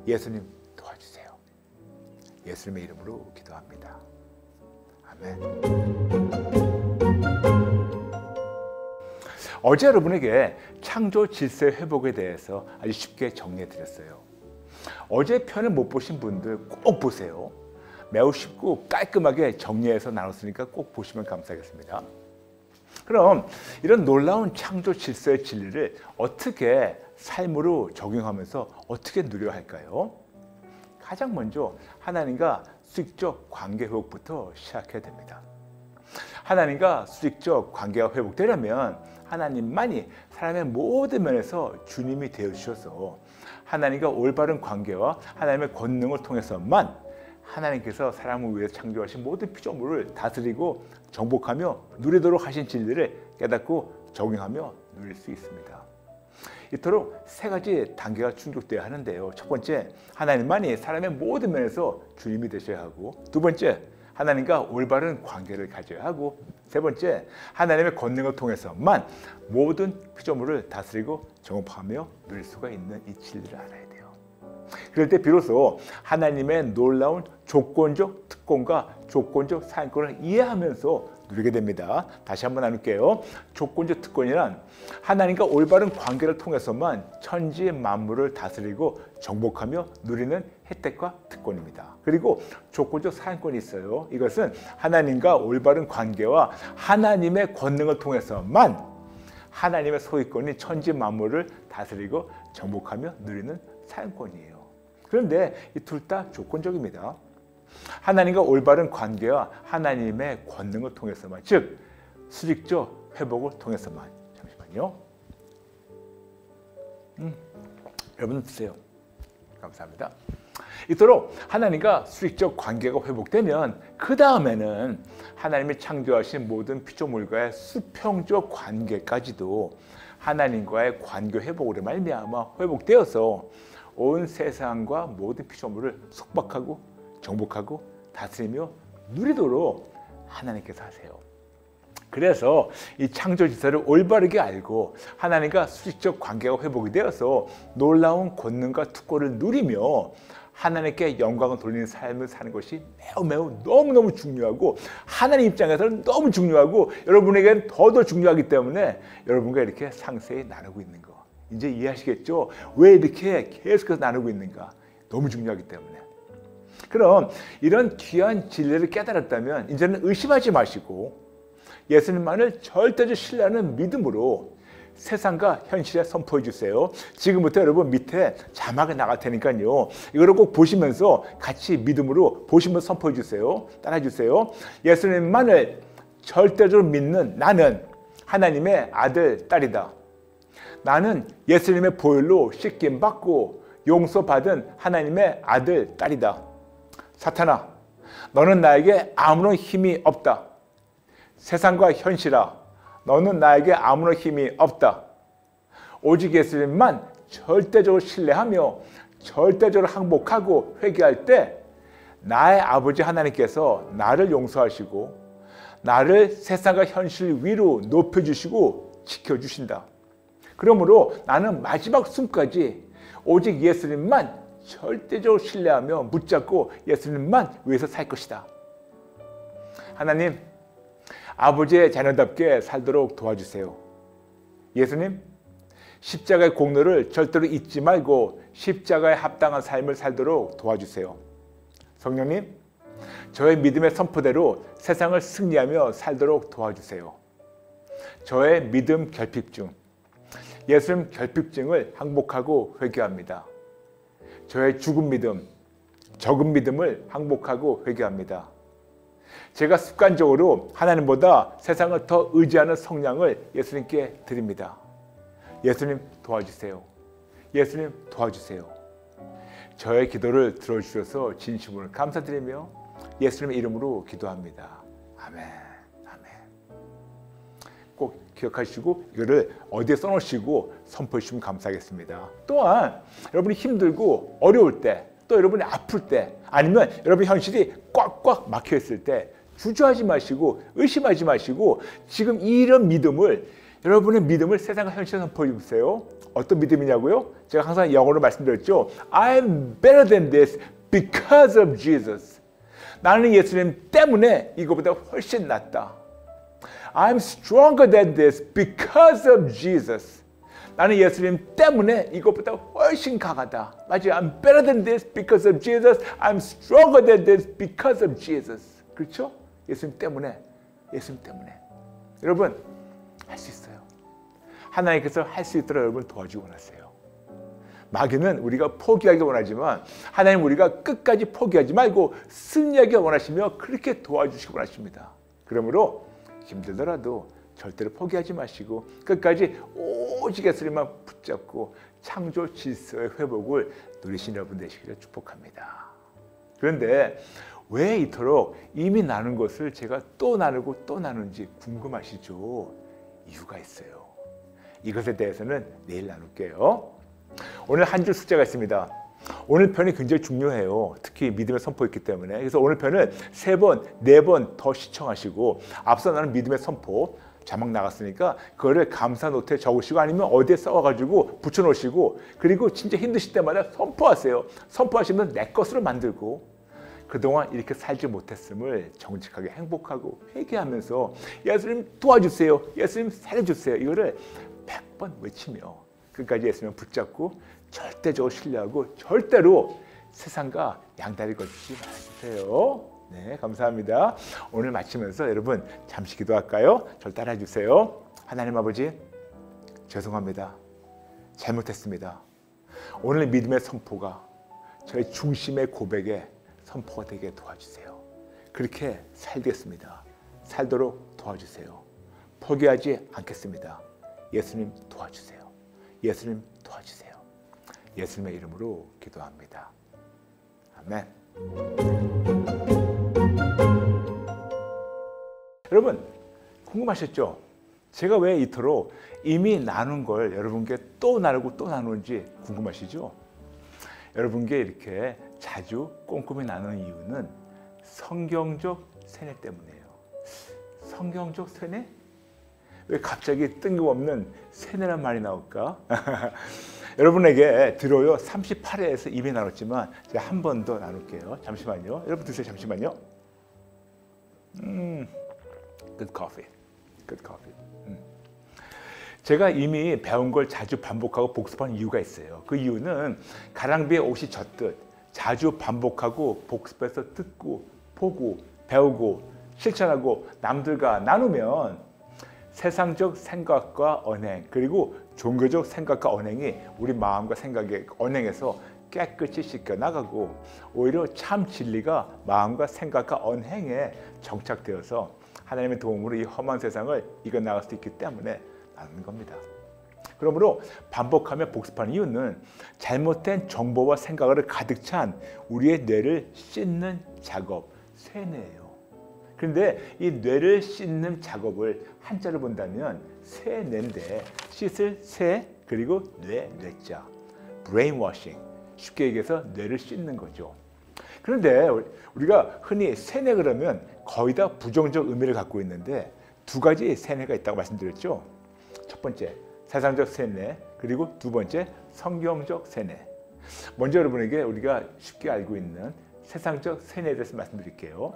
예수님 도와주세요. 예수님의 이름으로 기도합니다. 아멘. 어제 여러분에게 창조 질서의 회복에 대해서 아주 쉽게 정리해 드렸어요. 어제 편을 못 보신 분들 꼭 보세요. 매우 쉽고 깔끔하게 정리해서 나눴으니까 꼭 보시면 감사하겠습니다. 그럼 이런 놀라운 창조 질서의 진리를 어떻게 삶으로 적용하면서 어떻게 누려야 할까요? 가장 먼저 하나님과 수직적 관계 회복부터 시작해야 됩니다. 하나님과 수직적 관계가 회복되려면 하나님만이 사람의 모든 면에서 주님이 되어주셔서 하나님과 올바른 관계와 하나님의 권능을 통해서만 하나님께서 사람을 위해서 창조하신 모든 피조물을 다스리고 정복하며 누리도록 하신 진리를 깨닫고 적용하며 누릴 수 있습니다. 이토록 세 가지 단계가 충족되어야 하는데요. 첫 번째, 하나님만이 사람의 모든 면에서 주님이 되셔야 하고, 두 번째, 하나님과 올바른 관계를 가져야 하고, 세 번째, 하나님의 권능을 통해서만 모든 피조물을 다스리고 정복하며 누릴 수가 있는 이 진리를 알아야 돼요. 그럴 때 비로소 하나님의 놀라운 조건적 특권과 조건적 사인권을 이해하면서 누리게 됩니다. 다시 한번 나눌게요. 조건적 특권이란 하나님과 올바른 관계를 통해서만 천지 만물을 다스리고 정복하며 누리는 혜택과 특권입니다. 그리고 조건적 사인권이 있어요. 이것은 하나님과 올바른 관계와 하나님의 권능을 통해서만 하나님의 소유권이 천지 만물을 다스리고 정복하며 누리는 사인권이에요. 그런데 이 둘 다 조건적입니다. 하나님과 올바른 관계와 하나님의 권능을 통해서만, 즉 수직적 회복을 통해서만. 잠시만요. 여러분 드세요. 감사합니다. 이토록 하나님과 수직적 관계가 회복되면 그 다음에는 하나님이 창조하신 모든 피조물과의 수평적 관계까지도 하나님과의 관계 회복으로 말미암아 회복되어서 온 세상과 모든 피조물을 속박하고 정복하고 다스리며 누리도록 하나님께서 하세요. 그래서 이 창조 질서를 올바르게 알고 하나님과 수직적 관계가 회복이 되어서 놀라운 권능과 특권을 누리며 하나님께 영광을 돌리는 삶을 사는 것이 매우 너무너무 중요하고 하나님 입장에서는 너무 중요하고 여러분에게는 더 중요하기 때문에 여러분과 이렇게 상세히 나누고 있는 거 이제 이해하시겠죠? 왜 이렇게 계속해서 나누고 있는가? 너무 중요하기 때문에. 그럼 이런 귀한 진리를 깨달았다면 이제는 의심하지 마시고 예수님만을 절대적 신뢰하는 믿음으로 세상과 현실에 선포해 주세요. 지금부터 여러분 밑에 자막이 나갈 테니까요. 이거를 꼭 보시면서 같이 믿음으로 보시면서 선포해 주세요. 따라해 주세요. 예수님만을 절대적으로 믿는 나는 하나님의 아들, 딸이다. 나는 예수님의 보혈로 씻김받고 용서받은 하나님의 아들, 딸이다. 사탄아, 너는 나에게 아무런 힘이 없다. 세상과 현실아, 너는 나에게 아무런 힘이 없다. 오직 예수님만 절대적으로 신뢰하며 절대적으로 항복하고 회개할 때 나의 아버지 하나님께서 나를 용서하시고 나를 세상과 현실 위로 높여주시고 지켜주신다. 그러므로 나는 마지막 숨까지 오직 예수님만 절대적으로 신뢰하며 붙잡고 예수님만 위해서 살 것이다. 하나님, 아버지의 자녀답게 살도록 도와주세요. 예수님, 십자가의 공로를 절대로 잊지 말고 십자가에 합당한 삶을 살도록 도와주세요. 성령님, 저의 믿음의 선포대로 세상을 승리하며 살도록 도와주세요. 저의 믿음 결핍증, 예수님 결핍증을 항복하고 회개합니다. 저의 죽은 믿음, 적은 믿음을 항복하고 회개합니다. 제가 습관적으로 하나님보다 세상을 더 의지하는 성향을 예수님께 드립니다. 예수님 도와주세요. 예수님 도와주세요. 저의 기도를 들어주셔서 진심으로 감사드리며 예수님의 이름으로 기도합니다. 아멘. 아멘. 꼭 기억하시고 이거를 어디에 써놓으시고 선포해 주시면 감사하겠습니다. 또한 여러분이 힘들고 어려울 때, 또 여러분이 아플 때, 아니면 여러분 현실이 꽉꽉 막혀 있을 때 주저하지 마시고 의심하지 마시고 지금 이런 믿음을, 여러분의 믿음을 세상과 현실에 선포해 주세요. 어떤 믿음이냐고요? 제가 항상 영어로 말씀드렸죠. I'm better than this because of Jesus. 나는 예수님 때문에 이거보다 훨씬 낫다. I'm stronger than this because of Jesus. 나는 예수님 때문에 이것보다 훨씬 강하다. 맞아요. I'm better than this because of Jesus. I'm stronger than this because of Jesus. 그렇죠? 예수님 때문에. 예수님 때문에. 여러분, 할 수 있어요. 하나님께서 할 수 있도록 여러분 도와주고 원하세요. 마귀는 우리가 포기하기 원하지만 하나님 우리가 끝까지 포기하지 말고 승리하기 원하시며 그렇게 도와주시기 원하십니다. 그러므로 힘들더라도 절대로 포기하지 마시고 끝까지 오직 예수님만 붙잡고 창조 질서의 회복을 누리신 여러분 되시기를 축복합니다. 그런데 왜 이토록 이미 나눈 것을 제가 또 나누고 또 나누는지 궁금하시죠? 이유가 있어요. 이것에 대해서는 내일 나눌게요. 오늘 한 줄 숙제가 있습니다. 오늘 편이 굉장히 중요해요. 특히 믿음의 선포였기 때문에. 그래서 오늘 편을 3번, 4번 더 시청하시고 앞서 나는 믿음의 선포 자막 나갔으니까 그거를 감사 노트에 적으시고 아니면 어디에 써가지고 붙여놓으시고 그리고 진짜 힘드실 때마다 선포하세요. 선포하시면 내 것으로 만들고 그동안 이렇게 살지 못했음을 정직하게 행복하고 회개하면서 예수님 도와주세요. 예수님 살려주세요. 이거를 100번 외치며 끝까지 예수님 붙잡고 절대적으로 신뢰하고 절대로 세상과 양다리 걸치지 마세요. 네, 감사합니다. 오늘 마치면서 여러분 잠시 기도할까요? 저를 따라해 주세요. 하나님 아버지, 죄송합니다. 잘못했습니다. 오늘 믿음의 선포가 저의 중심의 고백에 선포가 되게 도와주세요. 그렇게 살겠습니다. 살도록 도와주세요. 포기하지 않겠습니다. 예수님 도와주세요. 예수님 도와주세요. 예수님의 이름으로 기도합니다. 아멘. 여러분 궁금하셨죠? 제가 왜 이토록 이미 나눈 걸 여러분께 또 나누고 또 나누는지 궁금하시죠? 여러분께 이렇게 자주 꼼꼼히 나누는 이유는 성경적 세뇌 때문이에요. 성경적 세뇌? 왜 갑자기 뜬금없는 세뇌란 말이 나올까? 여러분에게 들어요. 38회에서 이미 나눴지만 제가 한 번 더 나눌게요. 잠시만요. 여러분 드세요. 잠시만요. Good coffee. Good coffee. 제가 이미 배운 걸 자주 반복하고 복습하는 이유가 있어요. 그 이유는 가랑비에 옷이 젖듯 자주 반복하고 복습해서 듣고 보고 배우고 실천하고 남들과 나누면 세상적 생각과 언행 그리고 종교적 생각과 언행이 우리 마음과 생각의 언행에서 깨끗이 씻겨나가고 오히려 참 진리가 마음과 생각과 언행에 정착되어서 하나님의 도움으로 이 험한 세상을 이겨나갈 수 있기 때문에 나누는 겁니다. 그러므로 반복하며 복습하는 이유는 잘못된 정보와 생각을 가득 찬 우리의 뇌를 씻는 작업, 세뇌예요. 그런데 이 뇌를 씻는 작업을 한자로 본다면 세뇌인데 씻을 세 그리고 뇌자 brainwashing 쉽게 얘기해서 뇌를 씻는 거죠. 그런데 우리가 흔히 세뇌 그러면 거의 다 부정적 의미를 갖고 있는데 두 가지 세뇌가 있다고 말씀드렸죠. 첫 번째 세상적 세뇌 그리고 두 번째 성경적 세뇌. 먼저 여러분에게 우리가 쉽게 알고 있는 세상적 세뇌에 대해서 말씀드릴게요.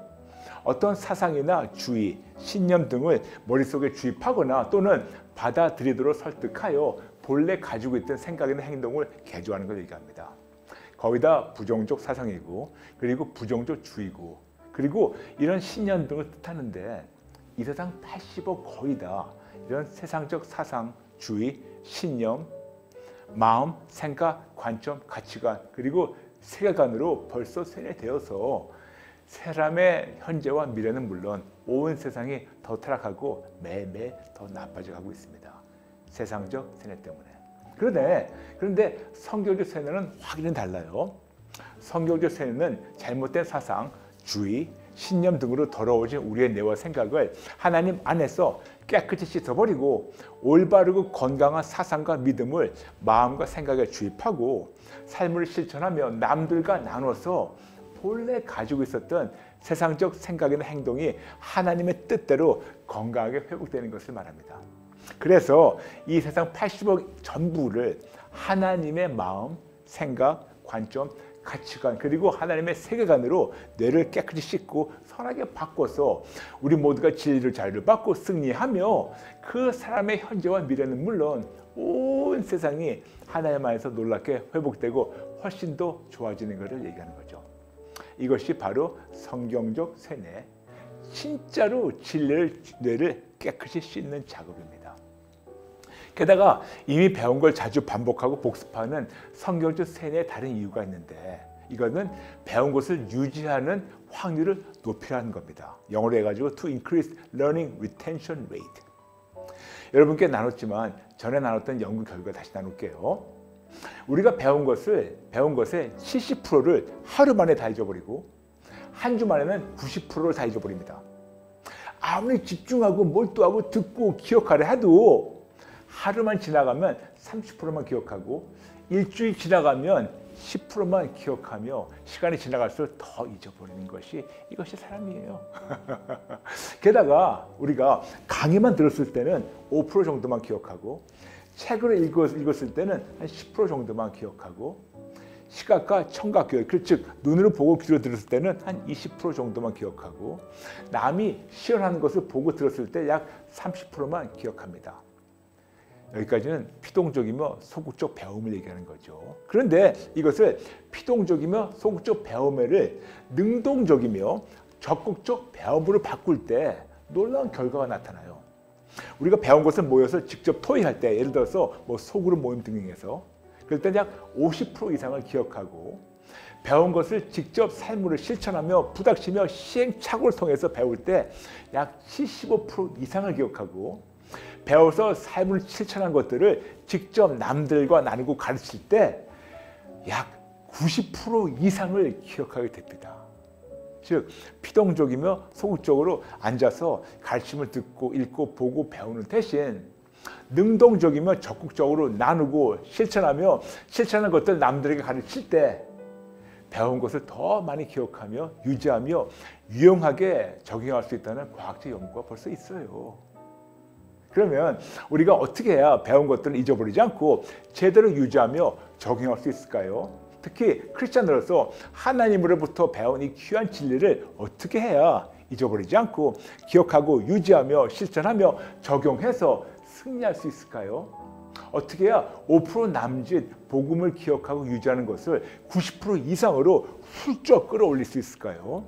어떤 사상이나 주의, 신념 등을 머릿속에 주입하거나 또는 받아들이도록 설득하여 본래 가지고 있던 생각이나 행동을 개조하는 걸 얘기합니다. 거의 다 부정적 사상이고 그리고 부정적 주의고 그리고 이런 신념 등을 뜻하는데 이 세상 80억 거의 다 이런 세상적 사상, 주의, 신념, 마음, 생각, 관점, 가치관 그리고 세계관으로 벌써 세뇌되어서 사람의 현재와 미래는 물론 온 세상이 더 타락하고 매일매일 더 나빠져 가고 있습니다. 세상적 세뇌 때문에. 그런데 성경적 세뇌는 확연히 달라요. 성경적 세뇌는 잘못된 사상, 주의, 신념 등으로 더러워진 우리의 뇌와 생각을 하나님 안에서 깨끗이 씻어버리고 올바르고 건강한 사상과 믿음을 마음과 생각에 주입하고 삶을 실천하며 남들과 나눠서 본래 가지고 있었던 세상적 생각이나 행동이 하나님의 뜻대로 건강하게 회복되는 것을 말합니다. 그래서 이 세상 80억 전부를 하나님의 마음, 생각, 관점, 가치관 그리고 하나님의 세계관으로 뇌를 깨끗이 씻고 선하게 바꿔서 우리 모두가 진리를 자유를 받고 승리하며 그 사람의 현재와 미래는 물론 온 세상이 하나님 안에서 놀랍게 회복되고 훨씬 더 좋아지는 것을 얘기하는 거죠. 이것이 바로 성경적 세뇌, 진짜로 진리를 뇌를 깨끗이 씻는 작업입니다. 게다가 이미 배운 걸 자주 반복하고 복습하는 성경적 세뇌의 다른 이유가 있는데 이거는 배운 것을 유지하는 확률을 높이라는 겁니다. 영어로 해가지고 to increase learning retention rate. 여러분께 나눴지만 전에 나눴던 연구 결과 다시 나눌게요. 우리가 배운 것의 70%를 하루 만에 다 잊어버리고 한 주 만에는 90%를 다 잊어버립니다. 아무리 집중하고 몰두하고 듣고 기억하려 해도 하루만 지나가면 30%만 기억하고 일주일 지나가면 10%만 기억하며 시간이 지나갈수록 더 잊어버리는 이것이 사람이에요. 게다가 우리가 강의만 들었을 때는 5% 정도만 기억하고 책을 읽었을 때는 한 10% 정도만 기억하고 시각과 청각 교육, 즉 눈으로 보고 귀로 들었을 때는 한 20% 정도만 기억하고 남이 시연하는 것을 보고 들었을 때 약 30%만 기억합니다. 여기까지는 피동적이며 소극적 배움을 얘기하는 거죠. 그런데 이것을 피동적이며 소극적 배움을 능동적이며 적극적 배움으로 바꿀 때 놀라운 결과가 나타나요. 우리가 배운 것을 모여서 직접 토의할 때 예를 들어서 소그룹 모임 등에서 그럴 때 약 50% 이상을 기억하고 배운 것을 직접 삶으로 실천하며 부닥치며 시행착오를 통해서 배울 때 약 75% 이상을 기억하고 배워서 삶을 실천한 것들을 직접 남들과 나누고 가르칠 때 약 90% 이상을 기억하게 됩니다. 즉 피동적이며 소극적으로 앉아서 가르침을 듣고 읽고 보고 배우는 대신 능동적이며 적극적으로 나누고 실천하며 실천한 것들 남들에게 가르칠 때 배운 것을 더 많이 기억하며 유지하며 유용하게 적용할 수 있다는 과학적 연구가 벌써 있어요. 그러면 우리가 어떻게 해야 배운 것들을 잊어버리지 않고 제대로 유지하며 적용할 수 있을까요? 특히 크리스찬으로서 하나님으로부터 배운 이 귀한 진리를 어떻게 해야 잊어버리지 않고 기억하고 유지하며 실천하며 적용해서 승리할 수 있을까요? 어떻게 해야 5% 남짓 복음을 기억하고 유지하는 것을 90% 이상으로 훌쩍 끌어올릴 수 있을까요?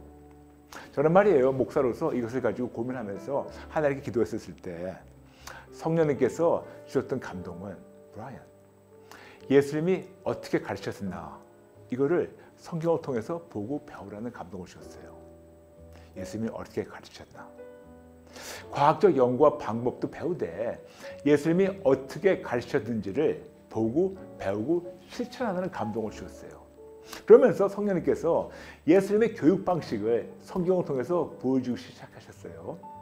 저는 말이에요, 목사로서 이것을 가지고 고민하면서 하나님께 기도했었을 때 성령님께서 주셨던 감동은 브라이언, 예수님이 어떻게 가르쳤나 이거를 성경을 통해서 보고 배우라는 감동을 주셨어요. 예수님이 어떻게 가르쳤나, 과학적 연구와 방법도 배우되 예수님이 어떻게 가르쳤는지를 보고 배우고 실천하는 감동을 주셨어요. 그러면서 성령님께서 예수님의 교육 방식을 성경을 통해서 보여주기 시작하셨어요.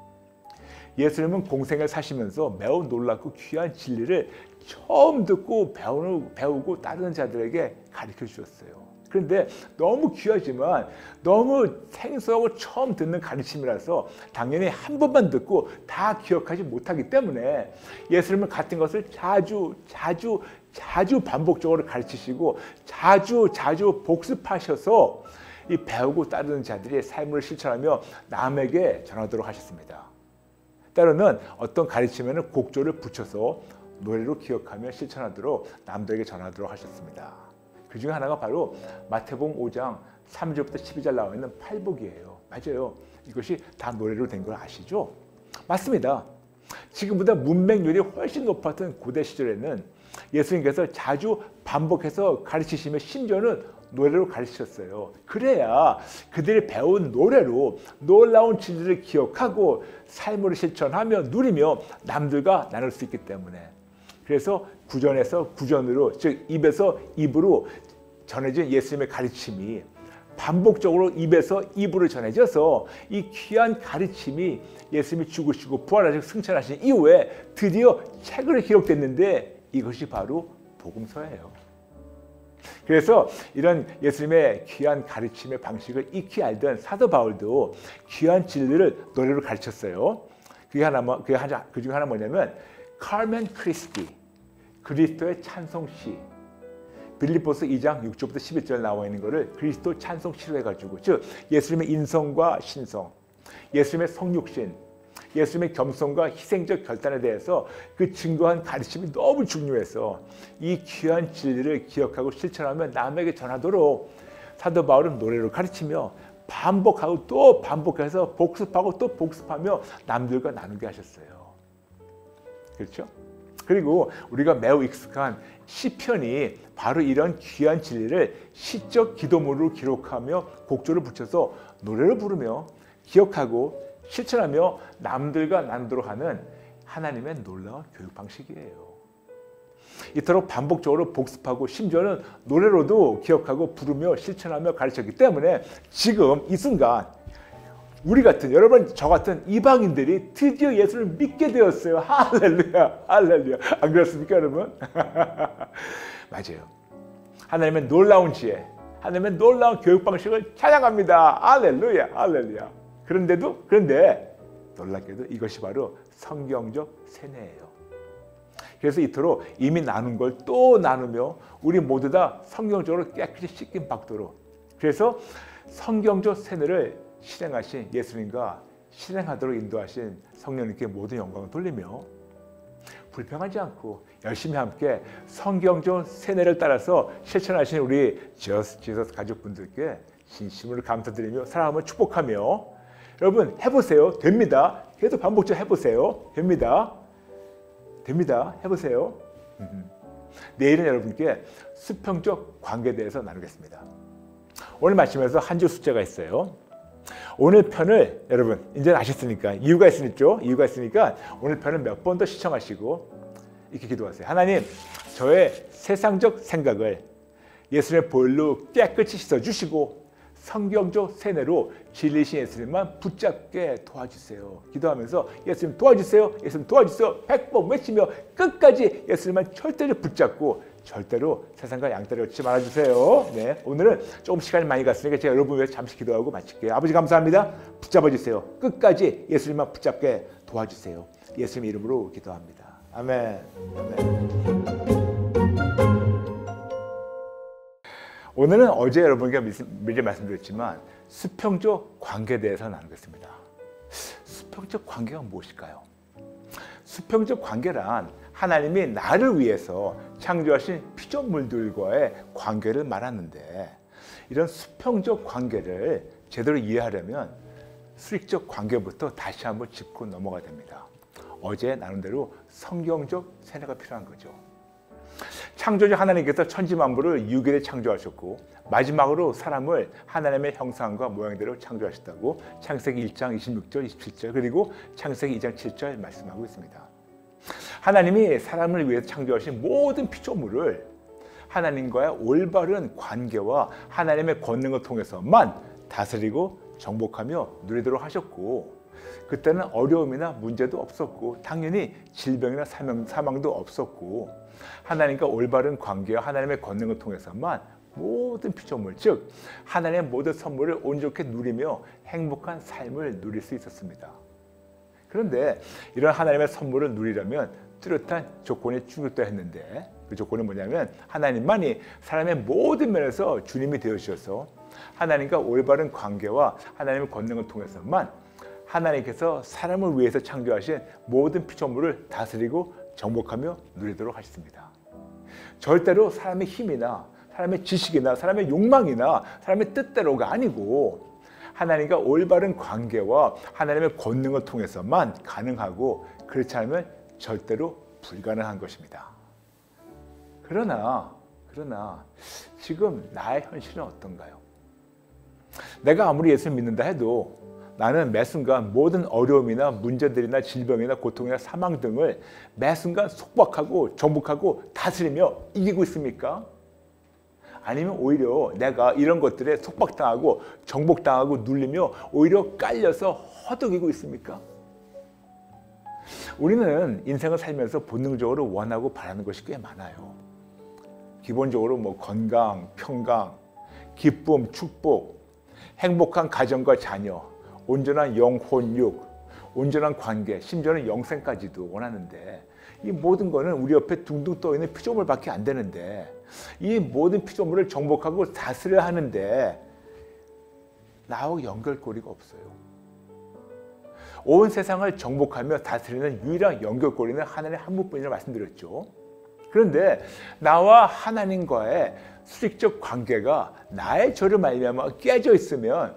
예수님은 공생을 사시면서 매우 놀랍고 귀한 진리를 처음 듣고 배우고 따르는 자들에게 가르쳐 주셨어요. 그런데 너무 귀하지만 너무 생소하고 처음 듣는 가르침이라서 당연히 한 번만 듣고 다 기억하지 못하기 때문에 예수님은 같은 것을 자주 반복적으로 가르치시고 자주 복습하셔서 이 배우고 따르는 자들이 삶을 실천하며 남에게 전하도록 하셨습니다. 때로는 어떤 가르침에는 곡조를 붙여서 노래로 기억하며 실천하도록 남들에게 전하도록 하셨습니다. 그 중에 하나가 바로 마태복음 5장 3절부터 12절 나와 있는 팔복이에요. 맞아요. 이것이 다 노래로 된 걸 아시죠? 맞습니다. 지금보다 문맹률이 훨씬 높았던 고대 시절에는 예수님께서 자주 반복해서 가르치시며 심지어는 노래로 가르치셨어요. 그래야 그들이 배운 노래로 놀라운 진리를 기억하고 삶으로 실천하며 누리며 남들과 나눌 수 있기 때문에, 그래서 구전에서 구전으로, 즉 입에서 입으로 전해진 예수님의 가르침이 반복적으로 입에서 입으로 전해져서 이 귀한 가르침이 예수님이 죽으시고 부활하시고 승천하신 이후에 드디어 책으로 기록됐는데 이것이 바로 복음서예요. 그래서 이런 예수님의 귀한 가르침의 방식을 익히 알던 사도 바울도 귀한 진리를 노래로 가르쳤어요. 그 중에 하나 뭐냐면 카르멘 크리스티, 그리스도의 찬송시. 빌립보서 2장 6절부터 11절 나와 있는 것을 그리스도 찬송시로 해가지고, 즉 예수님의 인성과 신성, 예수님의 성육신, 예수님의 겸손과 희생적 결단에 대해서 그 증거한 가르침이 너무 중요해서 이 귀한 진리를 기억하고 실천하며 남에게 전하도록 사도 바울은 노래로 가르치며 반복하고 또 반복해서 복습하고 또 복습하며 남들과 나누게 하셨어요. 그렇죠? 그리고 우리가 매우 익숙한 시편이 바로 이런 귀한 진리를 시적 기도문으로 기록하며 곡조를 붙여서 노래를 부르며 기억하고 실천하며 남들과 나누도록 하는 하나님의 놀라운 교육 방식이에요. 이토록 반복적으로 복습하고 심지어는 노래로도 기억하고 부르며 실천하며 가르쳤기 때문에 지금 이 순간 우리 같은, 여러분 저 같은 이방인들이 드디어 예수를 믿게 되었어요. 할렐루야, 할렐루야. 안 그렇습니까, 여러분? 맞아요. 하나님의 놀라운 지혜, 하나님의 놀라운 교육 방식을 찬양합니다. 할렐루야, 할렐루야. 그런데 놀랍게도 이것이 바로 성경적 세뇌예요. 그래서 이토록 이미 나눈 걸 또 나누며 우리 모두 다 성경적으로 깨끗이 씻긴 박도로, 그래서 성경적 세뇌를 실행하신 예수님과 실행하도록 인도하신 성령님께 모든 영광을 돌리며 불평하지 않고 열심히 함께 성경적 세뇌를 따라서 실천하신 우리 지저스 가족분들께 진심으로 감사드리며 사랑하며 축복하며, 여러분 해보세요. 됩니다. 계속 반복적으로 해보세요. 됩니다. 해보세요. 내일은 여러분께 수평적 관계에 대해서 나누겠습니다. 오늘 말씀에서 한 줄 숫자가 있어요. 오늘 편을 여러분 이제 아셨으니까 이유가 있으니까 오늘 편을 몇 번 더 시청하시고 이렇게 기도하세요. 하나님, 저의 세상적 생각을 예수님의 보혈로 깨끗이 씻어주시고 성경적 세뇌로 진리신 예수님만 붙잡게 도와주세요. 기도하면서 예수님 도와주세요, 예수님 도와주세요 100번 외치며 끝까지 예수님만 절대로 붙잡고 절대로 세상과 양다리 걷지 말아주세요. 네, 오늘은 조금 시간이 많이 갔으니까 제가 여러분 위해서 잠시 기도하고 마칠게요. 아버지 감사합니다. 붙잡아주세요. 끝까지 예수님만 붙잡게 도와주세요. 예수님 이름으로 기도합니다. 아멘. 아멘. 오늘은 어제 여러분께 미리 말씀드렸지만 수평적 관계에 대해서 나누겠습니다. 수평적 관계가 무엇일까요? 수평적 관계란 하나님이 나를 위해서 창조하신 피조물들과의 관계를 말하는데, 이런 수평적 관계를 제대로 이해하려면 수직적 관계부터 다시 한번 짚고 넘어가야 됩니다. 어제 나눈 대로 성경적 세뇌가 필요한 거죠. 창조주 하나님께서 천지만물을 6일에 창조하셨고 마지막으로 사람을 하나님의 형상과 모양대로 창조하셨다고 창세기 1장 26절 27절 그리고 창세기 2장 7절 말씀하고 있습니다. 하나님이 사람을 위해서 창조하신 모든 피조물을 하나님과의 올바른 관계와 하나님의 권능을 통해서만 다스리고 정복하며 누리도록 하셨고, 그때는 어려움이나 문제도 없었고 당연히 질병이나 사망도 없었고, 하나님과 올바른 관계와 하나님의 권능을 통해서만 모든 피조물, 즉 하나님의 모든 선물을 온전히 누리며 행복한 삶을 누릴 수 있었습니다. 그런데 이런 하나님의 선물을 누리려면 뚜렷한 조건이 충족돼야 했는데, 그 조건은 뭐냐면 하나님만이 사람의 모든 면에서 주님이 되어주셔서 하나님과 올바른 관계와 하나님의 권능을 통해서만 하나님께서 사람을 위해서 창조하신 모든 피조물을 다스리고 정복하며 누리도록 하셨습니다. 절대로 사람의 힘이나 사람의 지식이나 사람의 욕망이나 사람의 뜻대로가 아니고 하나님과 올바른 관계와 하나님의 권능을 통해서만 가능하고, 그렇지 않으면 절대로 불가능한 것입니다. 그러나 지금 나의 현실은 어떤가요? 내가 아무리 예수를 믿는다 해도 나는 매 순간 모든 어려움이나 문제들이나 질병이나 고통이나 사망 등을 매 순간 속박하고 정복하고 다스리며 이기고 있습니까? 아니면 오히려 내가 이런 것들에 속박당하고 정복당하고 눌리며 오히려 깔려서 허덕이고 있습니까? 우리는 인생을 살면서 본능적으로 원하고 바라는 것이 꽤 많아요. 기본적으로 뭐 건강, 평강, 기쁨, 축복, 행복한 가정과 자녀, 온전한 영혼육, 온전한 관계, 심지어는 영생까지도 원하는데 이 모든 거는 우리 옆에 둥둥 떠있는 피조물밖에 안 되는데 이 모든 피조물을 정복하고 다스려야 하는데 나하고 연결고리가 없어요. 온 세상을 정복하며 다스리는 유일한 연결고리는 하나님 한 분뿐이라 말씀드렸죠. 그런데 나와 하나님과의 수직적 관계가 나의 죄로 말미암아 깨져 있으면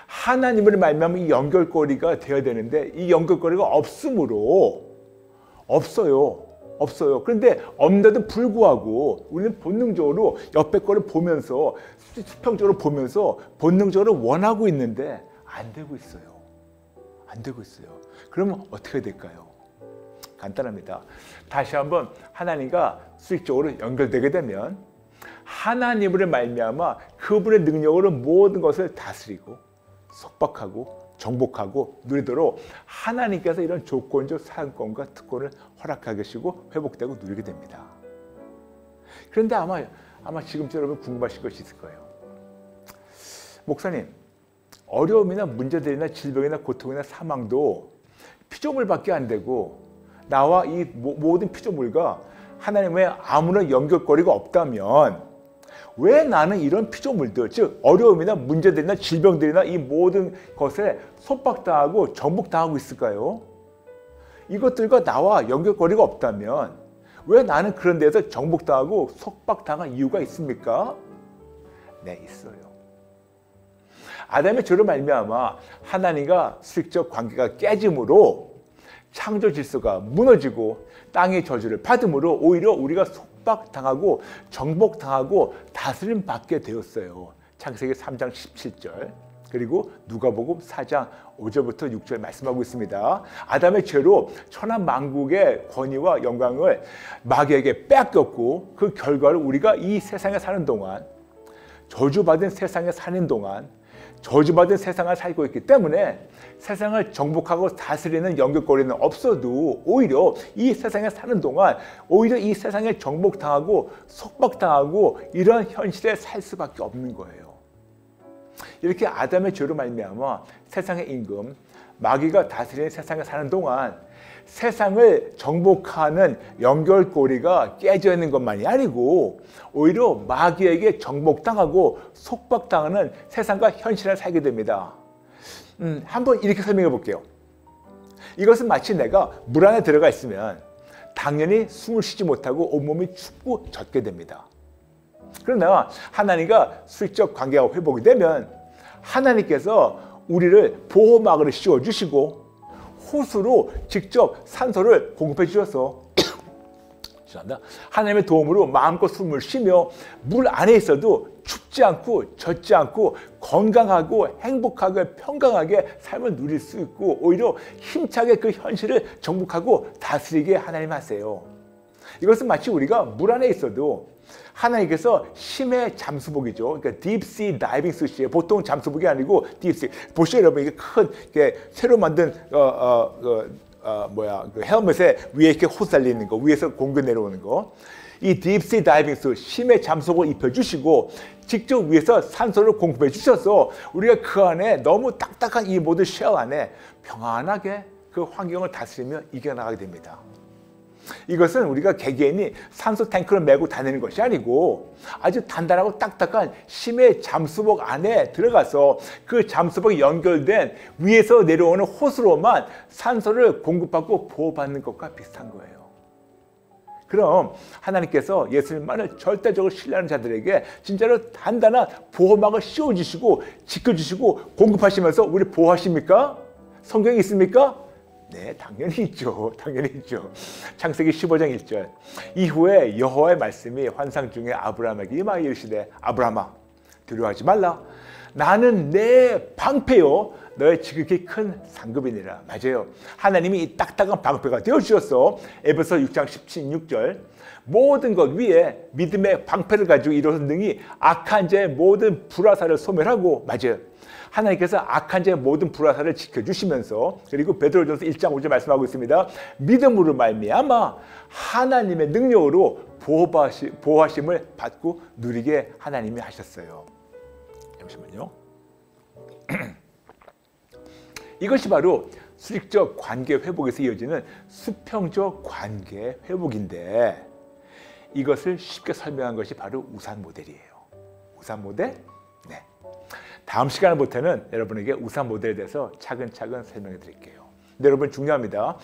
하나님으로 말미암아 이 연결고리가 되어야 되는데 이 연결고리가 없어요. 그런데 없는데도 불구하고 우리는 본능적으로 옆에 거를 보면서 수평적으로 보면서 본능적으로 원하고 있는데 안 되고 있어요. 그러면 어떻게 될까요? 간단합니다. 다시 한번 하나님과 수직적으로 연결되게 되면 하나님으로 말미암아 그분의 능력으로 모든 것을 다스리고 속박하고 정복하고 누리도록 하나님께서 이런 조건적 사용권과 특권을 허락하게 하시고 회복되고 누리게 됩니다. 그런데 아마 지금처럼 여러분 궁금하실 것이 있을 거예요. 목사님, 어려움이나 문제들이나 질병이나 고통이나 사망도 피조물밖에 안 되고 나와 이 모든 피조물과 하나님의 아무런 연결고리가 없다면 왜 나는 이런 피조물들, 즉 어려움이나 문제들이나 질병들이나 이 모든 것에 속박당하고 정복당하고 있을까요? 이것들과 나와 연결고리가 없다면 왜 나는 그런 데서 정복당하고 속박당한 이유가 있습니까? 네, 있어요. 아담의 죄로 말미암아 하나님과 수직적 관계가 깨짐으로 창조 질서가 무너지고 땅의 저주를 받음으로 오히려 우리가 속박당하고 정복당하고 다스림 받게 되었어요. 창세기 3장 17절 그리고 누가복음 4장 5절부터 6절 말씀하고 있습니다. 아담의 죄로 천하 만국의 권위와 영광을 마귀에게 뺏겼고 그 결과를 우리가 이 세상에 사는 동안 저주받은 세상에 사는 동안 저주받은 세상을 살고 있기 때문에 세상을 정복하고 다스리는 연결고리는 없어도 오히려 이 세상에 사는 동안 오히려 이 세상에 정복당하고 속박당하고 이런 현실에 살 수밖에 없는 거예요. 이렇게 아담의 죄로 말미암아 세상의 임금 마귀가 다스리는 세상에 사는 동안 세상을 정복하는 연결고리가 깨져 있는 것만이 아니고 오히려 마귀에게 정복당하고 속박당하는 세상과 현실을 살게 됩니다. 한번 이렇게 설명해 볼게요. 이것은 마치 내가 물 안에 들어가 있으면 당연히 숨을 쉬지 못하고 온몸이 춥고 젖게 됩니다. 그러나 하나님과 수직적 관계가 회복이 되면 하나님께서 우리를 보호막을 씌워주시고 호수로 직접 산소를 공급해 주셔서 하나님의 도움으로 마음껏 숨을 쉬며 물 안에 있어도 춥지 않고 젖지 않고 건강하고 행복하게 평강하게 삶을 누릴 수 있고 오히려 힘차게 그 현실을 정복하고 다스리게 하나님 하세요. 이것은 마치 우리가 물 안에 있어도 하나님께서 심해 잠수복이죠. 그러니까 딥시 다이빙 수시에 보통 잠수복이 아니고 딥시. 보시죠 여러분, 이게 큰 새로 만든 그 헬멧에 위에 이렇게 호스 달리는 거, 위에서 공기 내려오는 거. 이 딥시 다이빙 수 심해 잠수복을 입혀주시고 직접 위에서 산소를 공급해 주셔서 우리가 그 안에 너무 딱딱한 이 모든 쉘 안에 평안하게 그 환경을 다스리며 이겨나가게 됩니다. 이것은 우리가 개개인이 산소 탱크를 메고 다니는 것이 아니고 아주 단단하고 딱딱한 심해 잠수복 안에 들어가서 그 잠수복이 연결된 위에서 내려오는 호스로만 산소를 공급받고 보호받는 것과 비슷한 거예요. 그럼 하나님께서 예수님만을 절대적으로 신뢰하는 자들에게 진짜로 단단한 보호막을 씌워주시고 지켜주시고 공급하시면서 우리 보호하십니까? 성경에 있습니까? 네, 당연히 있죠. 당연히 있죠. 창세기 15장 1절. 이후에 여호와의 말씀이 환상 중에 아브라함에게 임하여 이르시되 아브라함아 두려워하지 말라. 나는 내 방패요 너의 지극히 큰 상급이니라. 맞아요. 하나님이 이 딱딱한 방패가 되어주셨어. 에베소 6장 16절. 모든 것 위에 믿음의 방패를 가지고 이루어서 능히 악한 자의 모든 불화살을 소멸하고, 맞아요. 하나님께서 악한 자의 모든 불화살을 지켜주시면서, 그리고 베드로전서 1장 5절 말씀하고 있습니다. 믿음으로 말미암아 하나님의 능력으로 보호하심을 받고 누리게 하나님이 하셨어요. 잠시만요. 이것이 바로 수직적 관계 회복에서 이어지는 수평적 관계 회복인데, 이것을 쉽게 설명한 것이 바로 우산 모델이에요. 우산 모델? 네. 다음 시간부터는 여러분에게 우산 모델에 대해서 차근차근 설명해 드릴게요. 근데 여러분 중요합니다.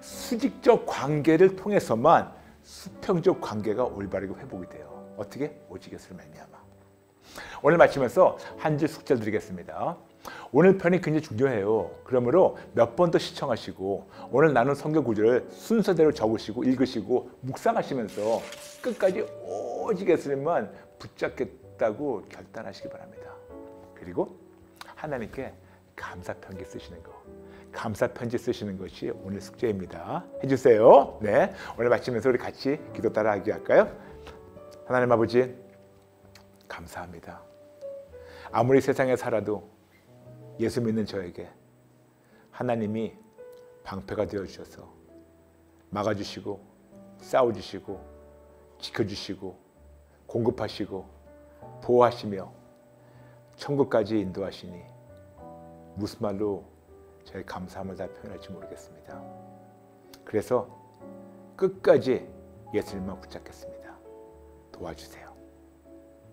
수직적 관계를 통해서만 수평적 관계가 올바르게 회복이 돼요. 어떻게? 오직 예수를 말미암아. 오늘 마치면서 한 줄 숙제를 드리겠습니다. 오늘 편이 굉장히 중요해요. 그러므로 몇 번 더 시청하시고 오늘 나눈 성경 구절을 순서대로 적으시고 읽으시고 묵상하시면서 끝까지 오직 예수님만 붙잡겠다고 결단하시기 바랍니다. 그리고 하나님께 감사 편지 쓰시는 거. 감사 편지 쓰시는 것이 오늘 숙제입니다. 해주세요. 네, 오늘 마치면서 우리 같이 기도 따라하기 할까요? 하나님 아버지, 감사합니다. 아무리 세상에 살아도 예수 믿는 저에게 하나님이 방패가 되어주셔서 막아주시고 싸워주시고 지켜주시고 공급하시고 보호하시며 천국까지 인도하시니 무슨 말로 저의 감사함을 다 표현할지 모르겠습니다. 그래서 끝까지 예수님만 붙잡겠습니다. 도와주세요.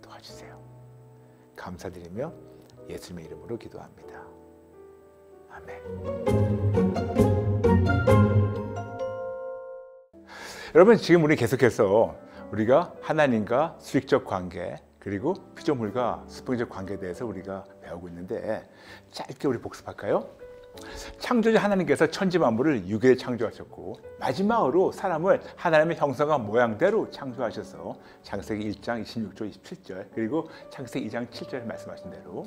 도와주세요. 감사드리며 예수님의 이름으로 기도합니다. 아멘. 여러분, 지금 우리 계속해서 우리가 하나님과 수직적 관계, 그리고 피조물과 수평적 관계에 대해서 우리가 배우고 있는데, 짧게 우리 복습할까요? 창조주 하나님께서 천지 만물을 6일에 창조하셨고 마지막으로 사람을 하나님의 형상과 모양대로 창조하셔서 창세기 1장 26절 27절 그리고 창세기 2장 7절에 말씀하신 대로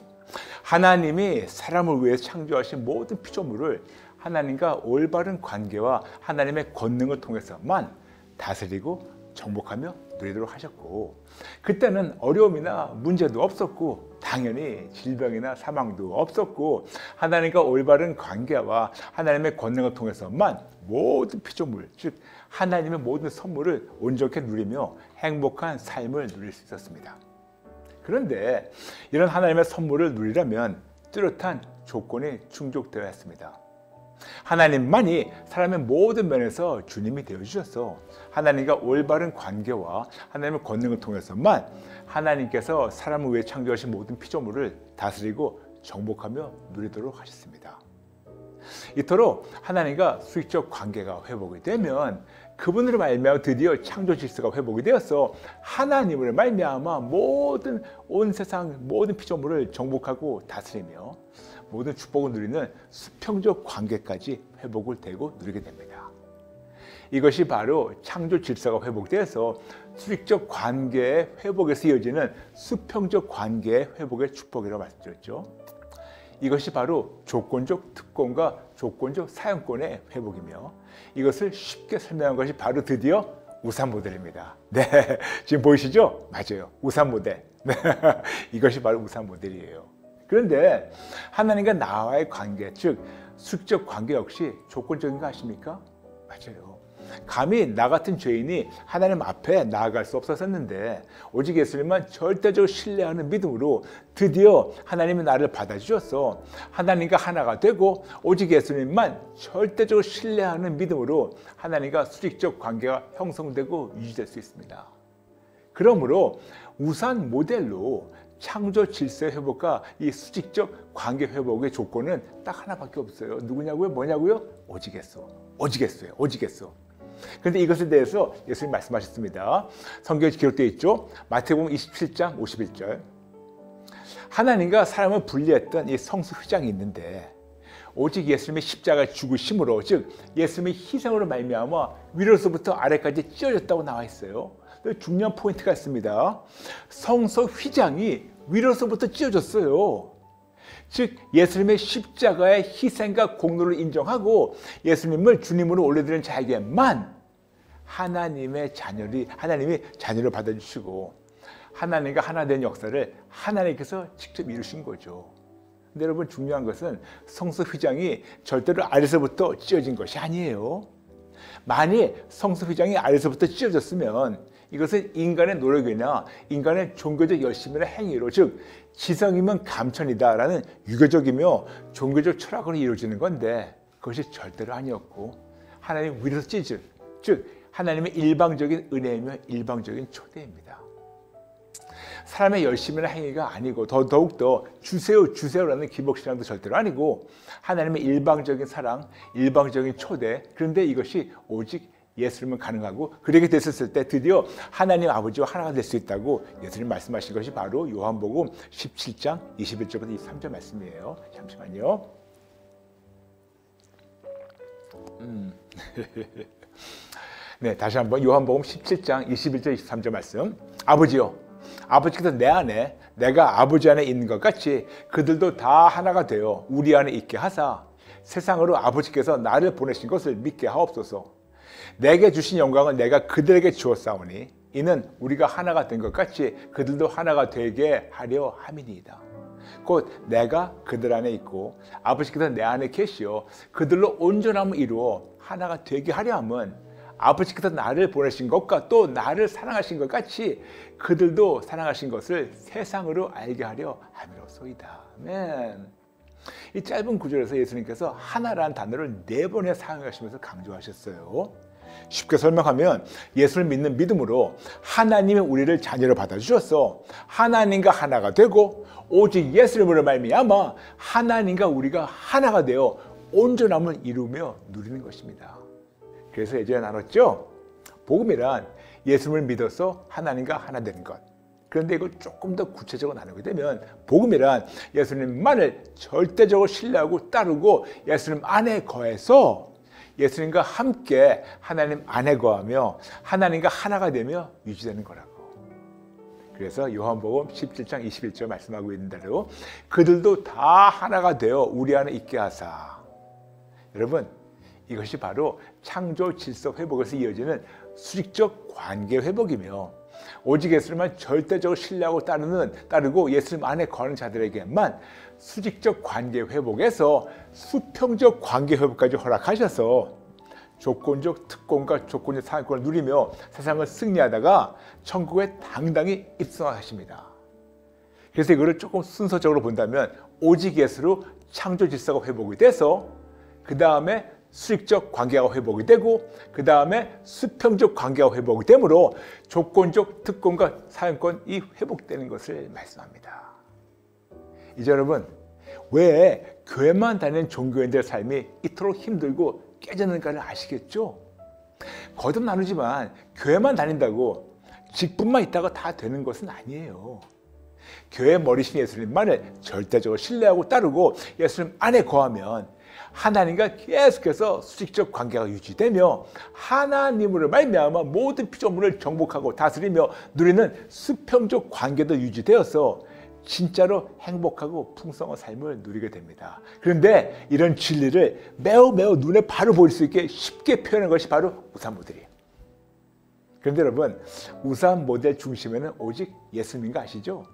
하나님이 사람을 위해 창조하신 모든 피조물을 하나님과 올바른 관계와 하나님의 권능을 통해서만 다스리고 정복하며 누리도록 하셨고, 그때는 어려움이나 문제도 없었고 당연히 질병이나 사망도 없었고 하나님과 올바른 관계와 하나님의 권능을 통해서만 모든 피조물, 즉 하나님의 모든 선물을 온전히 누리며 행복한 삶을 누릴 수 있었습니다. 그런데 이런 하나님의 선물을 누리려면 뚜렷한 조건이 충족되어야 했습니다. 하나님만이 사람의 모든 면에서 주님이 되어주셔서 하나님과 올바른 관계와 하나님의 권능을 통해서만 하나님께서 사람을 위해 창조하신 모든 피조물을 다스리고 정복하며 누리도록 하셨습니다. 이토록 하나님과 수직적 관계가 회복이 되면 그분으로 말미암아 드디어 창조 질서가 회복이 되어서 하나님으로 말미암아 모든 온 세상 모든 피조물을 정복하고 다스리며 모든 축복을 누리는 수평적 관계까지 회복을 되고 누리게 됩니다. 이것이 바로 창조 질서가 회복되어서 수직적 관계의 회복에서 이어지는 수평적 관계의 회복의 축복이라고 말씀드렸죠. 이것이 바로 조건적 특권과 조건적 사용권의 회복이며, 이것을 쉽게 설명한 것이 바로 드디어 우산 모델입니다. 네, 지금 보이시죠? 맞아요. 우산 모델. 네, 이것이 바로 우산 모델이에요. 그런데 하나님과 나와의 관계, 즉 수직적 관계 역시 조건적인 거 아십니까? 맞아요. 감히 나 같은 죄인이 하나님 앞에 나아갈 수 없었는데 오직 예수님만 절대적으로 신뢰하는 믿음으로 드디어 하나님이 나를 받아주셔서 하나님과 하나가 되고 오직 예수님만 절대적으로 신뢰하는 믿음으로 하나님과 수직적 관계가 형성되고 유지될 수 있습니다. 그러므로 우산 모델로 창조 질서의 회복과 이 수직적 관계 회복의 조건은 딱 하나밖에 없어요. 누구냐고요? 뭐냐고요? 오직 예수. 오직 예수예요. 오직 예수. 그런데 이것에 대해서 예수님 말씀하셨습니다. 성경에 기록되어 있죠. 마태복음 27장 51절. 하나님과 사람을 분리했던 이 성수 휘장이 있는데 오직 예수님의 십자가 죽으심으로, 즉 예수님의 희생으로 말미암아 위로서부터 아래까지 찢어졌다고 나와 있어요. 중요한 포인트가 있습니다. 성소 휘장이 위로서부터 찢어졌어요. 즉 예수님의 십자가의 희생과 공로를 인정하고 예수님을 주님으로 올려드리는 자에게만 하나님이 자녀를 받아주시고 하나님과 하나 된 역사를 하나님께서 직접 이루신 거죠. 근데 여러분 중요한 것은 성소 휘장이 절대로 아래서부터 찢어진 것이 아니에요. 만일 성소 휘장이 아래서부터 찢어졌으면 이것은 인간의 노력이나 인간의 종교적 열심이나 행위로, 즉 지성이면 감천이다라는 유교적이며 종교적 철학으로 이루어지는 건데 그것이 절대로 아니었고 하나님 위에서 찢을, 즉 하나님의 일방적인 은혜이며 일방적인 초대입니다. 사람의 열심이나 행위가 아니고 더욱더 주세요라는 기복신앙도 절대로 아니고 하나님의 일방적인 사랑, 일방적인 초대. 그런데 이것이 오직 예수님은 가능하고 그렇게 됐었을 때 드디어 하나님 아버지와 하나가 될 수 있다고 예수님 말씀하신 것이 바로 요한복음 17장 21절부터 23절 말씀이에요. 잠시만요. 네, 다시 한번 요한복음 17장 21절 23절 말씀. 아버지요, 아버지께서 내 안에 내가 아버지 안에 있는 것 같이 그들도 다 하나가 되어 우리 안에 있게 하사 세상으로 아버지께서 나를 보내신 것을 믿게 하옵소서. 내게 주신 영광을 내가 그들에게 주었사오니 이는 우리가 하나가 된 것 같이 그들도 하나가 되게 하려 함이니이다. 곧 내가 그들 안에 있고 아버지께서 내 안에 계시어 그들로 온전함을 이루어 하나가 되게 하려 함은 아버지께서 나를 보내신 것과 또 나를 사랑하신 것 같이 그들도 사랑하신 것을 세상으로 알게 하려 함이로소이다. 아멘. 이 짧은 구절에서 예수님께서 하나라는 단어를 4번에 사용하시면서 강조하셨어요. 쉽게 설명하면 예수를 믿는 믿음으로 하나님이 우리를 자녀로 받아주셔서 하나님과 하나가 되고 오직 예수님으로 말미암아 하나님과 우리가 하나가 되어 온전함을 이루며 누리는 것입니다. 그래서 예전에 나눴죠. 복음이란 예수님을 믿어서 하나님과 하나 되는 것. 그런데 이걸 조금 더 구체적으로 나누게 되면 복음이란 예수님만을 절대적으로 신뢰하고 따르고 예수님 안에 거해서 예수님과 함께 하나님 안에 거하며 하나님과 하나가 되며 유지되는 거라고. 그래서 요한복음 17장 21절 말씀하고 있는 대로 그들도 다 하나가 되어 우리 안에 있게 하사. 여러분, 이것이 바로 창조 질서 회복에서 이어지는 수직적 관계 회복이며 오직 예수님만 절대적으로 신뢰하고 따르고 예수님 안에 거하는 자들에게만 수직적 관계 회복에서 수평적 관계 회복까지 허락하셔서 조건적 특권과 조건적 사회권을 누리며 세상을 승리하다가 천국에 당당히 입성하십니다. 그래서 이거를 조금 순서적으로 본다면 오직 예수로 창조 질서가 회복이 돼서 그 다음에 수직적 관계가 회복이 되고 그 다음에 수평적 관계가 회복이 되므로 조건적 특권과 사용권이 회복되는 것을 말씀합니다. 이제 여러분, 왜 교회만 다니는 종교인들의 삶이 이토록 힘들고 깨졌는가를 아시겠죠? 거듭 나누지만 교회만 다닌다고 직분만 있다가 다 되는 것은 아니에요. 교회 머리신 예수님만을 절대적으로 신뢰하고 따르고 예수님 안에 거하면 하나님과 계속해서 수직적 관계가 유지되며 하나님으로 말미암아 모든 피조물을 정복하고 다스리며 누리는 수평적 관계도 유지되어서 진짜로 행복하고 풍성한 삶을 누리게 됩니다. 그런데 이런 진리를 매우 눈에 바로 보일 수 있게 쉽게 표현한 것이 바로 우상 모델이에요. 그런데 여러분, 우상 모델 중심에는 오직 예수님인 거 아시죠?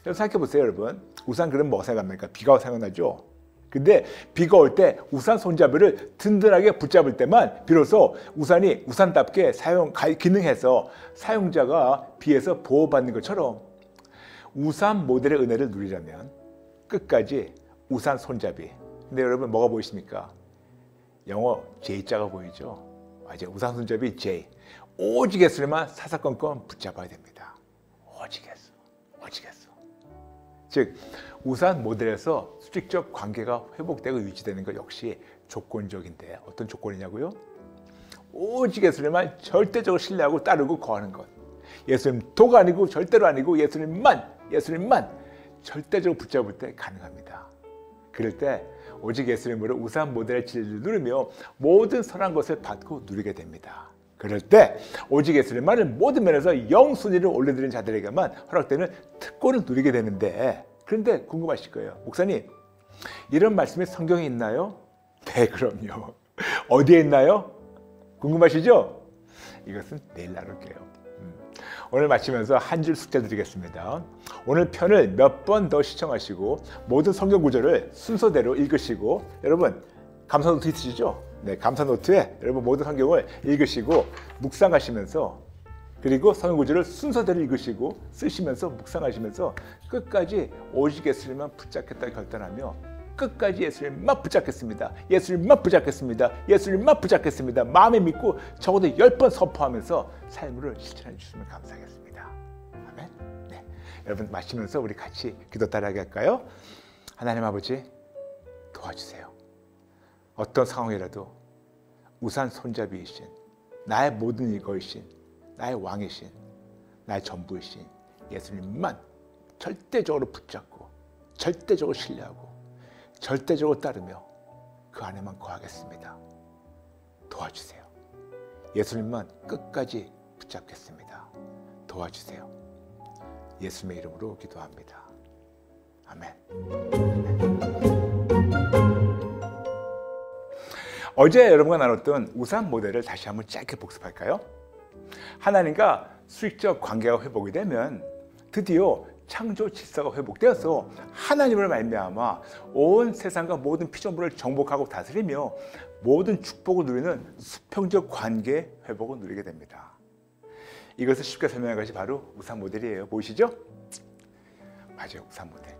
생각해 보세요, 여러분. 우상 그러면 뭐 생각합니까? 비가 생각나죠? 근데 비가 올 때 우산 손잡이를 든든하게 붙잡을 때만 비로소 우산이 우산답게 기능해서 사용자가 비에서 보호받는 것처럼 우산 모델의 은혜를 누리려면 끝까지 우산 손잡이. 근데 여러분 뭐가 보이십니까? 영어 J자가 보이죠? 맞아요. 우산 손잡이 J. 오직 예수님만 사사건건 붙잡아야 됩니다. 오직 예수. 즉 우산 모델에서 수직적 관계가 회복되고 유지되는 것 역시 조건적인데 어떤 조건이냐고요? 오직 예수님만 절대적으로 신뢰하고 따르고 거하는 것. 예수님 도가 아니고 절대로 아니고 예수님만 절대적으로 붙잡을 때 가능합니다. 그럴 때 오직 예수님으로 우산 모델의 진리를 누리며 모든 선한 것을 받고 누리게 됩니다. 그럴 때 오직 예수님만을 모든 면에서 영순위를 올려드리는 자들에게만 허락되는 특권을 누리게 되는데, 그런데 궁금하실 거예요. 목사님, 이런 말씀이 성경에 있나요? 네, 그럼요. 어디에 있나요? 궁금하시죠? 이것은 내일 나눌게요. 오늘 마치면서 한 줄 숙제 드리겠습니다. 오늘 편을 몇 번 더 시청하시고 모든 성경 구절을 순서대로 읽으시고, 여러분 감사 노트 있으시죠? 네, 감사 노트에 여러분 모든 성경을 읽으시고 묵상하시면서, 그리고 성경 구절을 순서대로 읽으시고 쓰시면서 묵상하시면서 끝까지 오직 예수님만 붙잡겠다 결단하며 끝까지 예수님만 붙잡겠습니다. 예수님만 붙잡겠습니다. 예수님만 붙잡겠습니다. 마음에 믿고 적어도 10번 선포하면서 삶을 실천해 주시면 감사하겠습니다. 아멘. 네. 여러분 마시면서 우리 같이 기도 따라하게 할까요? 하나님 아버지 도와주세요. 어떤 상황이라도 우산 손잡이이신, 나의 모든 이거이신, 나의 왕이신, 나의 전부이신 예수님만 절대적으로 붙잡고 절대적으로 신뢰하고 절대적으로 따르며 그 안에만 거하겠습니다. 도와주세요. 예수님만 끝까지 붙잡겠습니다. 도와주세요. 예수님의 이름으로 기도합니다. 아멘. 어제 여러분과 나눴던 우상 모델을 다시 한번 짧게 복습할까요? 하나님과 수익적 관계가 회복이 되면 드디어 창조 질서가 회복되어서 하나님을 말미암아 온 세상과 모든 피조물을 정복하고 다스리며 모든 축복을 누리는 수평적 관계 회복을 누리게 됩니다. 이것을 쉽게 설명한 것이 바로 우상 모델이에요. 보이시죠? 맞아요, 우상 모델.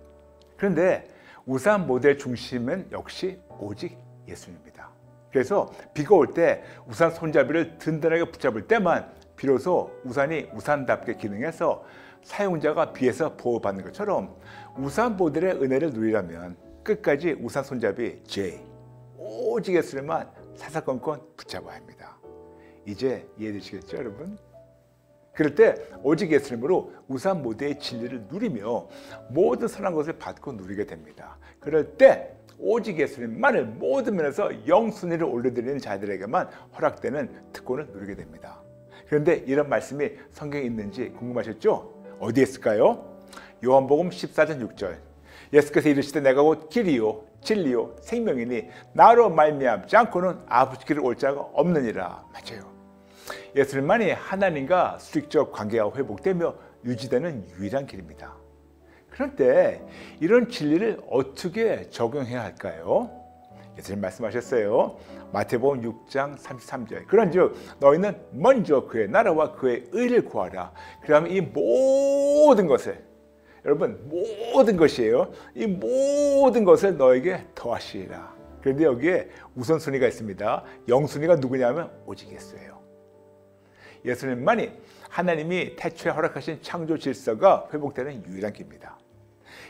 그런데 우상 모델 중심은 역시 오직 예수님입니다. 그래서 비가 올 때 우산 손잡이를 든든하게 붙잡을 때만 비로소 우산이 우산답게 기능해서 사용자가 비에서 보호받는 것처럼 우산 모델의 은혜를 누리려면 끝까지 우산 손잡이 J, 오직 예수님만 사사건건 붙잡아야 합니다. 이제 이해되시겠죠, 여러분? 그럴 때 오직 예수님으로 우산 모델의 진리를 누리며 모든 선한 것을 받고 누리게 됩니다. 그럴 때 오직 예수님만을 모든 면에서 영순위를 올려드리는 자들에게만 허락되는 특권을 누리게 됩니다. 그런데 이런 말씀이 성경에 있는지 궁금하셨죠? 어디에 있을까요? 요한복음 14장 6절. 예수께서 이르시되 내가 곧 길이요 진리요 생명이니 나로 말미암지 않고는 아버지께로 올 자가 없느니라. 맞아요. 예수님만이 하나님과 수직적 관계가 회복되며 유지되는 유일한 길입니다. 그런데 이런 진리를 어떻게 적용해야 할까요? 예수님 말씀하셨어요. 마태복음 6장 33절. 그런즉 너희는 먼저 그의 나라와 그의 의를 구하라. 그러면 이 모든 것을, 여러분 모든 것이에요. 이 모든 것을 너에게 더하시리라. 그런데 여기에 우선순위가 있습니다. 영순위가 누구냐면 오직 예수예요. 예수님만이 하나님이 태초에 허락하신 창조 질서가 회복되는 유일한 길입니다.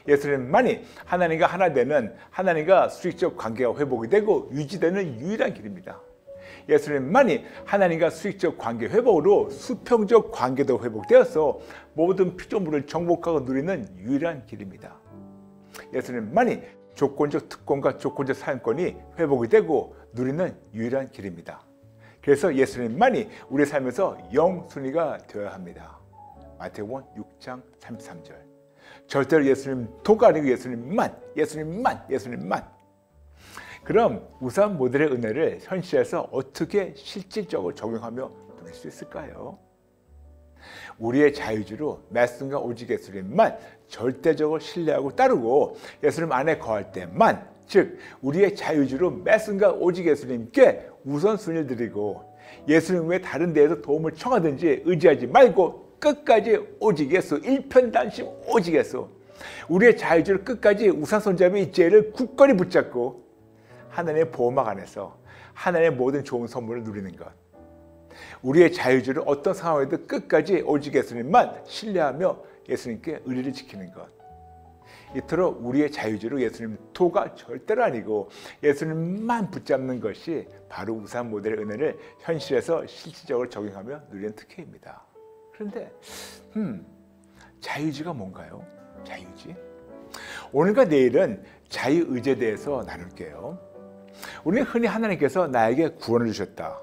예수님만이 하나님과 하나 되는, 하나님과 수익적 관계가 회복이 되고 유지되는 유일한 길입니다. 예수님만이 하나님과 수익적 관계 회복으로 수평적 관계도 회복되어서 모든 피조물을 정복하고 누리는 유일한 길입니다. 예수님만이 조건적 특권과 조건적 사용권이 회복이 되고 누리는 유일한 길입니다. 그래서 예수님만이 우리 삶에서 영순위가 되어야 합니다. 마태복음 6장 33절. 절대로 예수님 도가 아니고 예수님만. 그럼 우상 모델의 은혜를 현실에서 어떻게 실질적으로 적용하며 누릴 수 있을까요? 우리의 자유주로 말씀과 오직 예수님만 절대적으로 신뢰하고 따르고 예수님 안에 거할 때만, 즉 우리의 자유주로 말씀과 오직 예수님께 우선순위를 드리고 예수님 외에 다른 데에서 도움을 청하든지 의지하지 말고 끝까지 오직 예수, 일편단심 오직 예수, 우리의 자유주를 끝까지 우산 손잡이 죄를 굳건히 붙잡고 하나님의 보호막 안에서 하나님의 모든 좋은 선물을 누리는 것, 우리의 자유주를 어떤 상황에도 끝까지 오직 예수님만 신뢰하며 예수님께 의리를 지키는 것, 이토록 우리의 자유주로 예수님 도가 절대로 아니고 예수님만 붙잡는 것이 바로 우상 모델의 은혜를 현실에서 실질적으로 적용하며 누리는 특혜입니다. 그런데 자유주가 뭔가요? 자유지? 오늘과 내일은 자유의지에 대해서 나눌게요. 우리는 흔히 하나님께서 나에게 구원을 주셨다,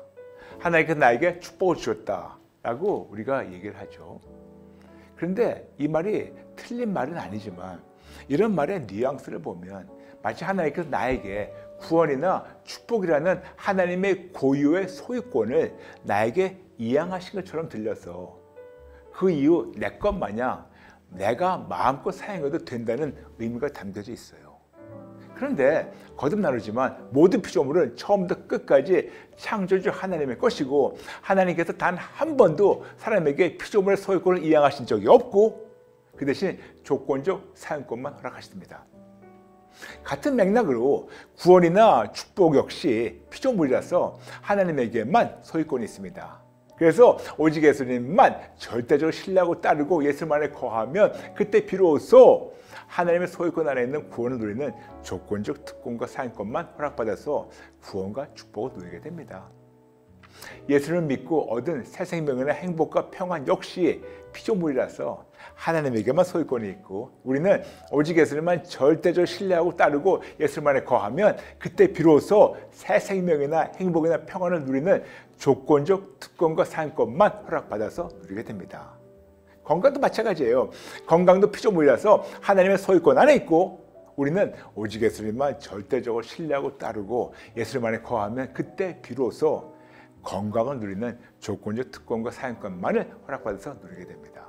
하나님께서 나에게 축복을 주셨다 라고 우리가 얘기를 하죠. 그런데 이 말이 틀린 말은 아니지만 이런 말의 뉘앙스를 보면 마치 하나님께서 나에게 구원이나 축복이라는 하나님의 고유의 소유권을 나에게 이양하신 것처럼 들려서 그 이후 내 것 마냥 내가 마음껏 사용해도 된다는 의미가 담겨져 있어요. 그런데 거듭나누지만 모든 피조물은 처음부터 끝까지 창조주 하나님의 것이고 하나님께서 단 한 번도 사람에게 피조물의 소유권을 이양하신 적이 없고 그 대신 조건적 사용권만 허락하십니다. 같은 맥락으로 구원이나 축복 역시 피조물이라서 하나님에게만 소유권이 있습니다. 그래서 오직 예수님만 절대적으로 신뢰하고 따르고 예수님 안에 거하면 그때 비로소 하나님의 소유권 안에 있는 구원을 누리는 조건적 특권과 사용권만 허락받아서 구원과 축복을 누리게 됩니다. 예수를 믿고 얻은 새 생명이나 행복과 평안 역시 피조물이라서 하나님에게만 소유권이 있고 우리는 오직 예수님만 절대적으로 신뢰하고 따르고 예수님 안에 거하면 그때 비로소 새 생명이나 행복이나 평안을 누리는 조건적 특권과 사용권만 허락받아서 누리게 됩니다. 건강도 마찬가지예요. 건강도 피조물이라서 하나님의 소유권 안에 있고 우리는 오직 예수님만 절대적으로 신뢰하고 따르고 예수님 안에 거하면 그때 비로소 건강을 누리는 조건적 특권과 사용권만을 허락받아서 누리게 됩니다.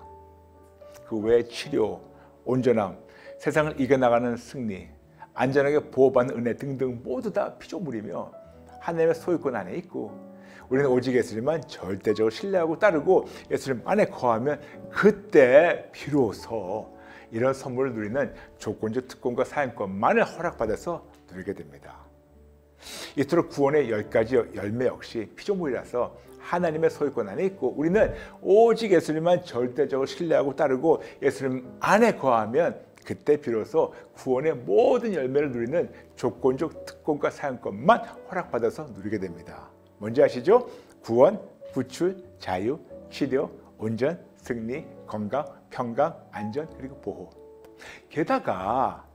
그 외에 치료, 온전함, 세상을 이겨나가는 승리, 안전하게 보호받는 은혜 등등 모두 다 피조물이며 하나님의 소유권 안에 있고 우리는 오직 예수님만 절대적으로 신뢰하고 따르고 예수님 안에 거하면 그때 비로소 이런 선물을 누리는 조건적 특권과 사용권만을 허락받아서 누리게 됩니다. 이토록 구원의 10가지 열매 역시 피조물이라서 하나님의 소유권 안에 있고 우리는 오직 예수님만 절대적으로 신뢰하고 따르고 예수님 안에 거하면 그때 비로소 구원의 모든 열매를 누리는 조건적 특권과 사용권만 허락받아서 누리게 됩니다. 뭔지 아시죠? 구원, 구출, 자유, 치료, 온전, 승리, 건강, 평강, 안전, 그리고 보호. 게다가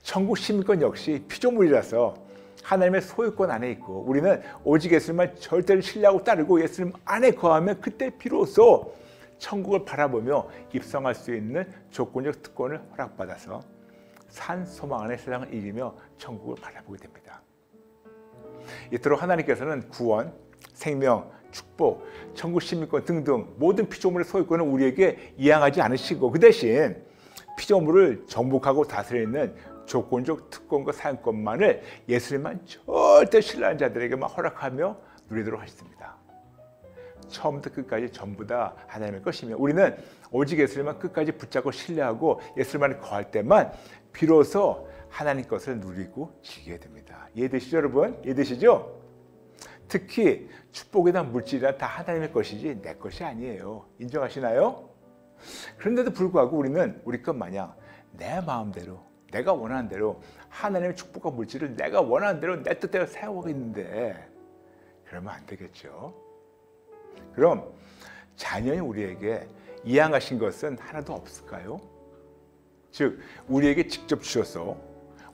천국 시민권 역시 피조물이라서 하나님의 소유권 안에 있고 우리는 오직 예수님만 절대로 신뢰하고 따르고 예수님 안에 거하면 그때 비로소 천국을 바라보며 입성할 수 있는 조건적 특권을 허락받아서 산 소망 안에 세상을 이기며 천국을 바라보게 됩니다. 이토록 하나님께서는 구원, 생명, 축복, 천국 시민권 등등 모든 피조물의 소유권을 우리에게 이양하지 않으시고 그 대신 피조물을 정복하고 다스리는 조건적 특권과 사용권만을 예수님만 절대 신뢰하는 자들에게만 허락하며 누리도록 하셨습니다. 처음부터 끝까지 전부 다 하나님의 것이며 우리는 오직 예수님만 끝까지 붙잡고 신뢰하고 예수님만 거할 때만 비로소 하나님 것을 누리고 지게 됩니다. 이해되시죠 여러분? 이해되시죠? 특히 축복이나 물질이나 다 하나님의 것이지 내 것이 아니에요. 인정하시나요? 그런데도 불구하고 우리는 우리 것 마냥 내 마음대로 내가 원하는 대로 하나님의 축복과 물질을 내가 원하는 대로 내 뜻대로 사용하고 있는데 그러면 안 되겠죠. 그럼 자녀인 우리에게 이양하신 것은 하나도 없을까요? 즉 우리에게 직접 주셔서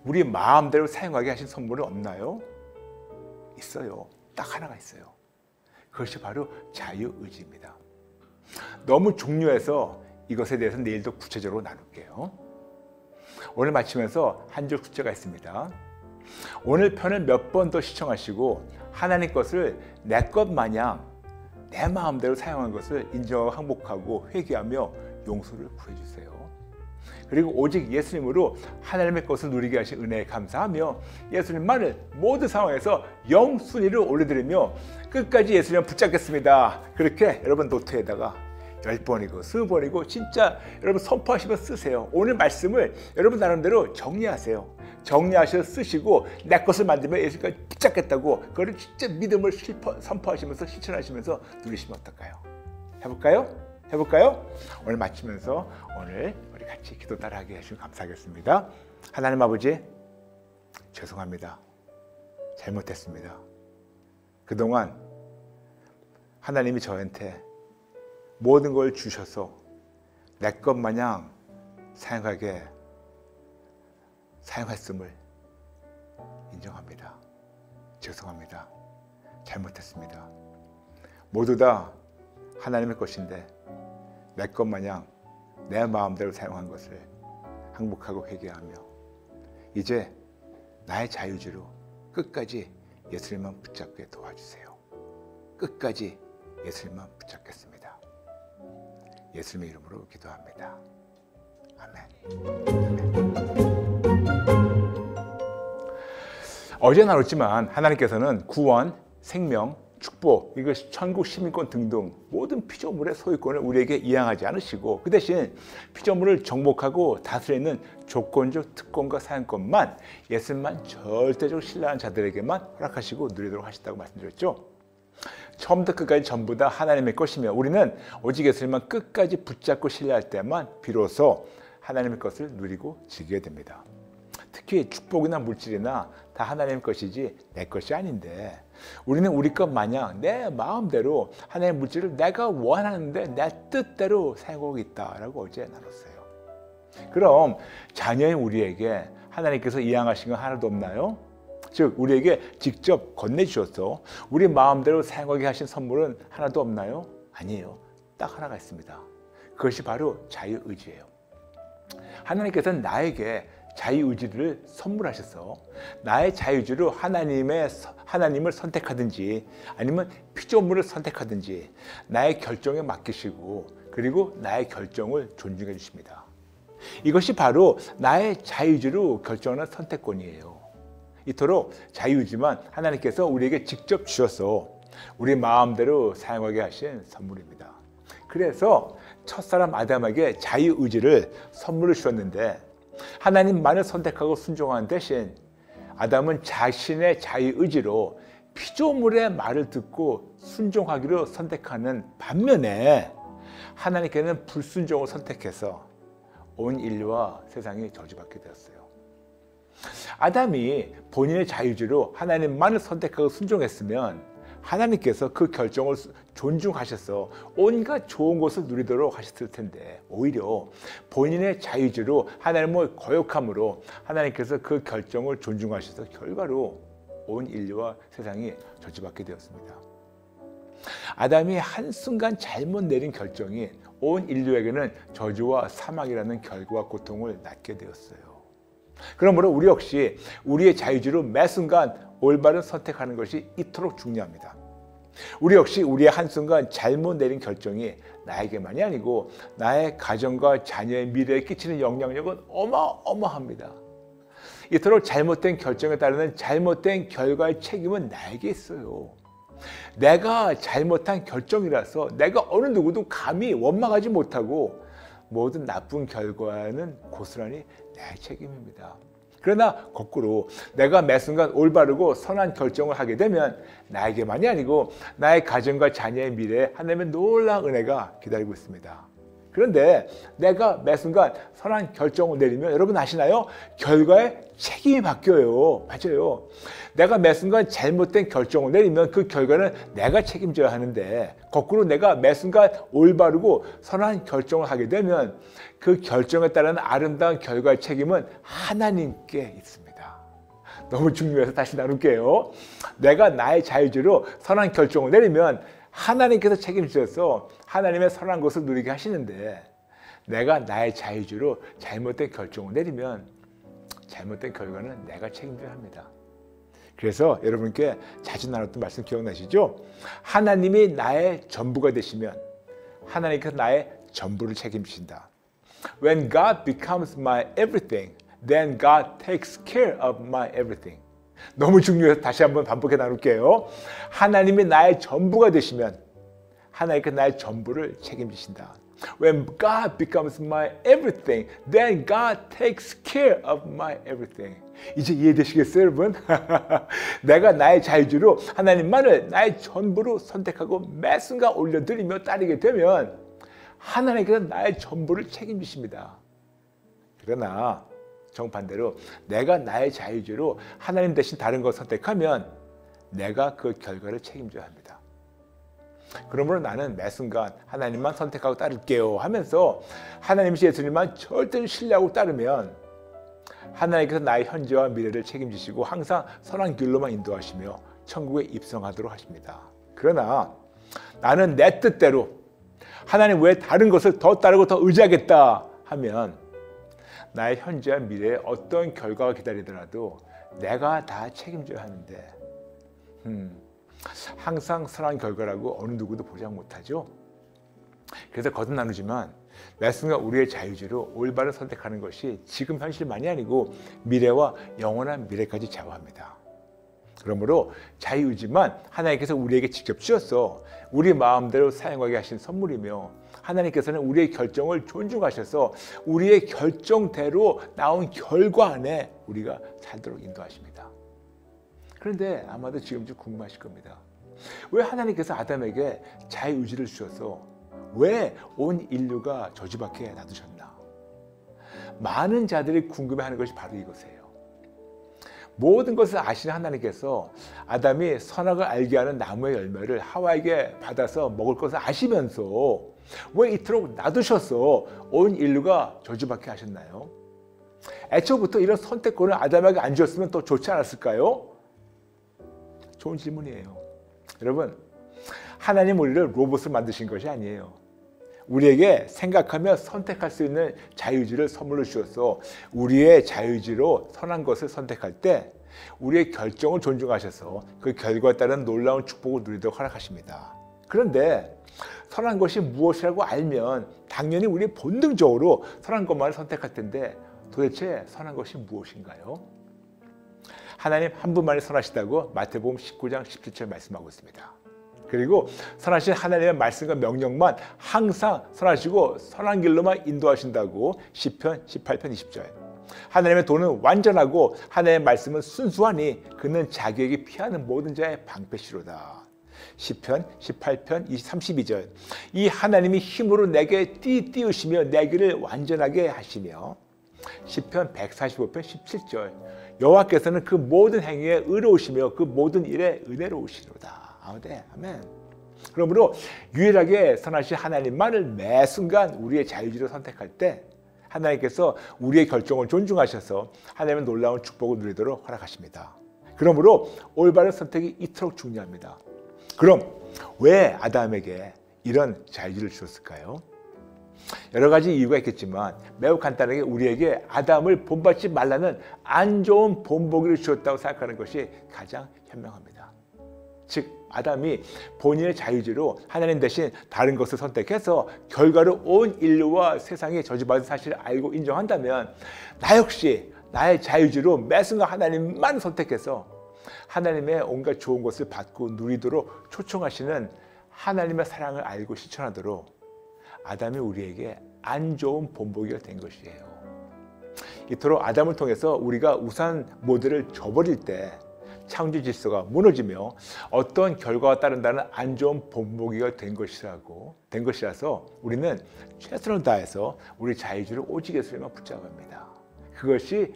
우리 마음대로 사용하게 하신 선물은 없나요? 있어요. 딱 하나가 있어요. 그것이 바로 자유의지입니다. 너무 중요해서 이것에 대해서 내일 더 구체적으로 나눌게요. 오늘 마치면서 한 줄 숙제가 있습니다. 오늘 편을 몇 번 더 시청하시고 하나님 것을 내 것 마냥 내 마음대로 사용한 것을 인정하고 항복하고 회개하며 용서를 구해주세요. 그리고 오직 예수님으로 하나님의 것을 누리게 하신 은혜에 감사하며 예수님만을 모든 상황에서 영순위를 올려드리며 끝까지 예수님을 붙잡겠습니다. 그렇게 여러분 노트에다가 10번이고 20번이고 진짜 여러분 선포하시면 쓰세요. 오늘 말씀을 여러분 나름대로 정리하세요. 정리하셔서 쓰시고 내 것을 만들면 예수님까지 붙잡겠다고 그걸 진짜 믿음을 선포하시면서 실천하시면서 누리시면 어떨까요? 해볼까요? 해볼까요? 오늘 마치면서 오늘 우리 같이 기도 따라하게 해주시면 감사하겠습니다. 하나님 아버지 죄송합니다. 잘못했습니다. 그동안 하나님이 저한테 모든 걸 주셔서 내 것 마냥 사용했음을 인정합니다. 죄송합니다. 잘못했습니다. 모두 다 하나님의 것인데 내 것 마냥 내 마음대로 사용한 것을 항복하고 회개하며 이제 나의 자유의지로 끝까지 예수님만 붙잡게 도와주세요. 끝까지 예수님만 붙잡겠습니다. 예수님의 이름으로 기도합니다. 아멘. 어제 나눴지만 하나님께서는 구원, 생명, 축복, 이것이 천국 시민권 등등 모든 피조물의 소유권을 우리에게 이양하지 않으시고 그 대신 피조물을 정복하고 다스리는 조건적 특권과 사용권만 예수님만 절대적으로 신뢰하는 자들에게만 허락하시고 누리도록 하셨다고 말씀드렸죠. 처음부터 끝까지 전부 다 하나님의 것이며 우리는 오직 예수님만 끝까지 붙잡고 신뢰할 때만 비로소 하나님의 것을 누리고 즐기게 됩니다. 특히 축복이나 물질이나 다 하나님의 것이지 내 것이 아닌데 우리는 우리 것 마냥 내 마음대로 하나님의 물질을 내가 원하는데 내 뜻대로 사용하고 있다라고 어제 나눴어요. 그럼 자녀인 우리에게 하나님께서 이양하신 건 하나도 없나요? 즉 우리에게 직접 건네주셔서 우리 마음대로 사용하게 하신 선물은 하나도 없나요? 아니에요. 딱 하나가 있습니다. 그것이 바로 자유의지예요. 하나님께서는 나에게 자유의지를 선물하셔서 나의 자유의지로 하나님을 선택하든지 아니면 피조물을 선택하든지 나의 결정에 맡기시고 그리고 나의 결정을 존중해 주십니다. 이것이 바로 나의 자유의지로 결정하는 선택권이에요. 이토록 자유의지만 하나님께서 우리에게 직접 주셔서 우리 마음대로 사용하게 하신 선물입니다. 그래서 첫사람 아담에게 자유의지를 선물로 주셨는데 하나님만을 선택하고 순종하는 대신 아담은 자신의 자유의지로 피조물의 말을 듣고 순종하기로 선택하는 반면에 하나님께는 불순종을 선택해서 온 인류와 세상이 저주받게 되었어요. 아담이 본인의 자유의지로 하나님만을 선택하고 순종했으면 하나님께서 그 결정을 존중하셔서 온갖 좋은 것을 누리도록 하셨을 텐데 오히려 본인의 자유의지로 하나님을 거역함으로 하나님께서 그 결정을 존중하셔서 결과로 온 인류와 세상이 저주받게 되었습니다. 아담이 한순간 잘못 내린 결정이 온 인류에게는 저주와 사망이라는 결과와 고통을 낳게 되었어요. 그러므로 우리 역시 우리의 자유의지로 매 순간 올바른 선택하는 것이 이토록 중요합니다. 우리 역시 우리의 한순간 잘못 내린 결정이 나에게만이 아니고 나의 가정과 자녀의 미래에 끼치는 영향력은 어마어마합니다. 이토록 잘못된 결정에 따르는 잘못된 결과의 책임은 나에게 있어요. 내가 잘못한 결정이라서 내가 어느 누구도 감히 원망하지 못하고 모든 나쁜 결과는 고스란히 내 책임입니다. 그러나 거꾸로 내가 매 순간 올바르고 선한 결정을 하게 되면 나에게만이 아니고 나의 가정과 자녀의 미래에 하나님의 놀라운 은혜가 기다리고 있습니다. 그런데 내가 매 순간 선한 결정을 내리면 여러분 아시나요? 결과에 책임이 바뀌어요. 맞아요. 내가 매 순간 잘못된 결정을 내리면 그 결과는 내가 책임져야 하는데 거꾸로 내가 매 순간 올바르고 선한 결정을 하게 되면 그 결정에 따른 아름다운 결과의 책임은 하나님께 있습니다. 너무 중요해서 다시 나눌게요. 내가 나의 자유의지로 선한 결정을 내리면 하나님께서 책임지셔서 하나님의 선한 것을 누리게 하시는데 내가 나의 자유의지로 잘못된 결정을 내리면 잘못된 결과는 내가 책임져야 합니다. 그래서 여러분께 자주 나눴던 말씀 기억나시죠? 하나님이 나의 전부가 되시면 하나님께서 나의 전부를 책임지신다. When God becomes my everything, then God takes care of my everything. 너무 중요해서 다시 한번 반복해 나눌게요. 하나님이 나의 전부가 되시면 하나님께서 나의 전부를 책임지신다. When God becomes my everything, then God takes care of my everything. 이제 이해되시겠어요, 여러분? 내가 나의 자유의지로 하나님만을 나의 전부로 선택하고 매 순간 올려드리며 따르게 되면 하나님께서 나의 전부를 책임지십니다. 그러나 정반대로 내가 나의 자유의지로 하나님 대신 다른 것을 선택하면 내가 그 결과를 책임져야 합니다. 그러므로 나는 매 순간 하나님만 선택하고 따를게요 하면서 하나님이신 예수님만 절대로 신뢰하고 따르면 하나님께서 나의 현재와 미래를 책임지시고 항상 선한 길로만 인도하시며 천국에 입성하도록 하십니다. 그러나 나는 내 뜻대로 하나님 외에 다른 것을 더 따르고 더 의지하겠다 하면 나의 현재와 미래에 어떤 결과가 기다리더라도 내가 다 책임져야 하는데 항상 선한 결과라고 어느 누구도 보장 못하죠. 그래서 거듭나누지만 매 순간 우리의 자유지로 올바른 선택하는 것이 지금 현실만이 아니고 미래와 영원한 미래까지 좌우합니다. 그러므로 자유의지만 하나님께서 우리에게 직접 주셔서 우리 마음대로 사용하게 하신 선물이며 하나님께서는 우리의 결정을 존중하셔서 우리의 결정대로 나온 결과 안에 우리가 살도록 인도하십니다. 그런데 아마도 지금 좀 궁금하실 겁니다. 왜 하나님께서 아담에게 자유의지를 주셔서 왜 온 인류가 저주받게 놔두셨나? 많은 자들이 궁금해하는 것이 바로 이것이에요. 모든 것을 아시는 하나님께서 아담이 선악을 알게 하는 나무의 열매를 하와에게 받아서 먹을 것을 아시면서 왜 이토록 놔두셔서 온 인류가 저주받게 하셨나요? 애초부터 이런 선택권을 아담에게 안 주었으면 더 좋지 않았을까요? 좋은 질문이에요. 여러분, 하나님 우리를 로봇을 만드신 것이 아니에요. 우리에게 생각하며 선택할 수 있는 자유의지를 선물로 주셔서 우리의 자유의지로 선한 것을 선택할 때 우리의 결정을 존중하셔서 그 결과에 따른 놀라운 축복을 누리도록 허락하십니다. 그런데 선한 것이 무엇이라고 알면 당연히 우리 본능적으로 선한 것만을 선택할 텐데 도대체 선한 것이 무엇인가요? 하나님 한 분만이 선하시다고 마태복음 19장 17절 말씀하고 있습니다. 그리고 선하신 하나님의 말씀과 명령만 항상 선하시고 선한 길로만 인도하신다고 시편 18편 20절. 하나님의 도는 완전하고 하나님의 말씀은 순수하니 그는 자기에게 피하는 모든 자의 방패시로다. 시편 18편 32절. 이 하나님이 힘으로 내게 띄우시며 내 길을 완전하게 하시며 시편 145편 17절. 여호와께서는 그 모든 행위에 의로우시며 그 모든 일에 은혜로우시로다. 아멘. 그러므로 유일하게 선하신 하나님만을 매 순간 우리의 자유지로 선택할 때 하나님께서 우리의 결정을 존중하셔서 하나님의 놀라운 축복을 누리도록 허락하십니다. 그러므로 올바른 선택이 이토록 중요합니다. 그럼 왜 아담에게 이런 자유지를 주었을까요? 여러 가지 이유가 있겠지만 매우 간단하게 우리에게 아담을 본받지 말라는 안 좋은 본보기를 주었다고 생각하는 것이 가장 현명합니다. 즉 아담이 본인의 자유지로 하나님 대신 다른 것을 선택해서 결과로 온 인류와 세상이 저주받은 사실을 알고 인정한다면 나 역시 나의 자유지로 매 순간 하나님만 선택해서 하나님의 온갖 좋은 것을 받고 누리도록 초청하시는 하나님의 사랑을 알고 실천하도록 아담이 우리에게 안 좋은 본보기가 된 것이에요. 이토록 아담을 통해서 우리가 우상 모델을 저버릴 때 창조 질서가 무너지며 어떤 결과가 따른다는 안 좋은 본보기가 된 것이라서 우리는 최선을 다해서 우리 자유주를 오직 예수님만 붙잡습니다.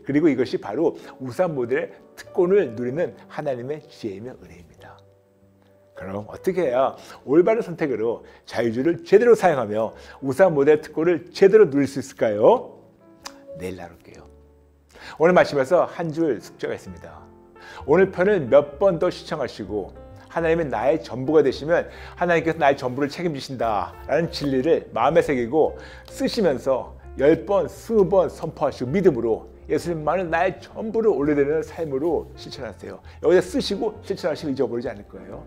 그리고 이것이 바로 우상 모델의 특권을 누리는 하나님의 지혜이며 은혜입니다. 그럼 어떻게 해야 올바른 선택으로 자유주를 제대로 사용하며 우상 모델의 특권을 제대로 누릴 수 있을까요? 내일 나눌게요. 오늘 말씀에서 한 줄 숙제가 있습니다. 오늘 편을 몇 번 더 시청하시고 하나님은 나의 전부가 되시면 하나님께서 나의 전부를 책임지신다라는 진리를 마음에 새기고 쓰시면서 10번, 20번 선포하시고 믿음으로 예수님만은 나의 전부를 올려드리는 삶으로 실천하세요. 여기서 쓰시고 실천하시면 잊어버리지 않을 거예요.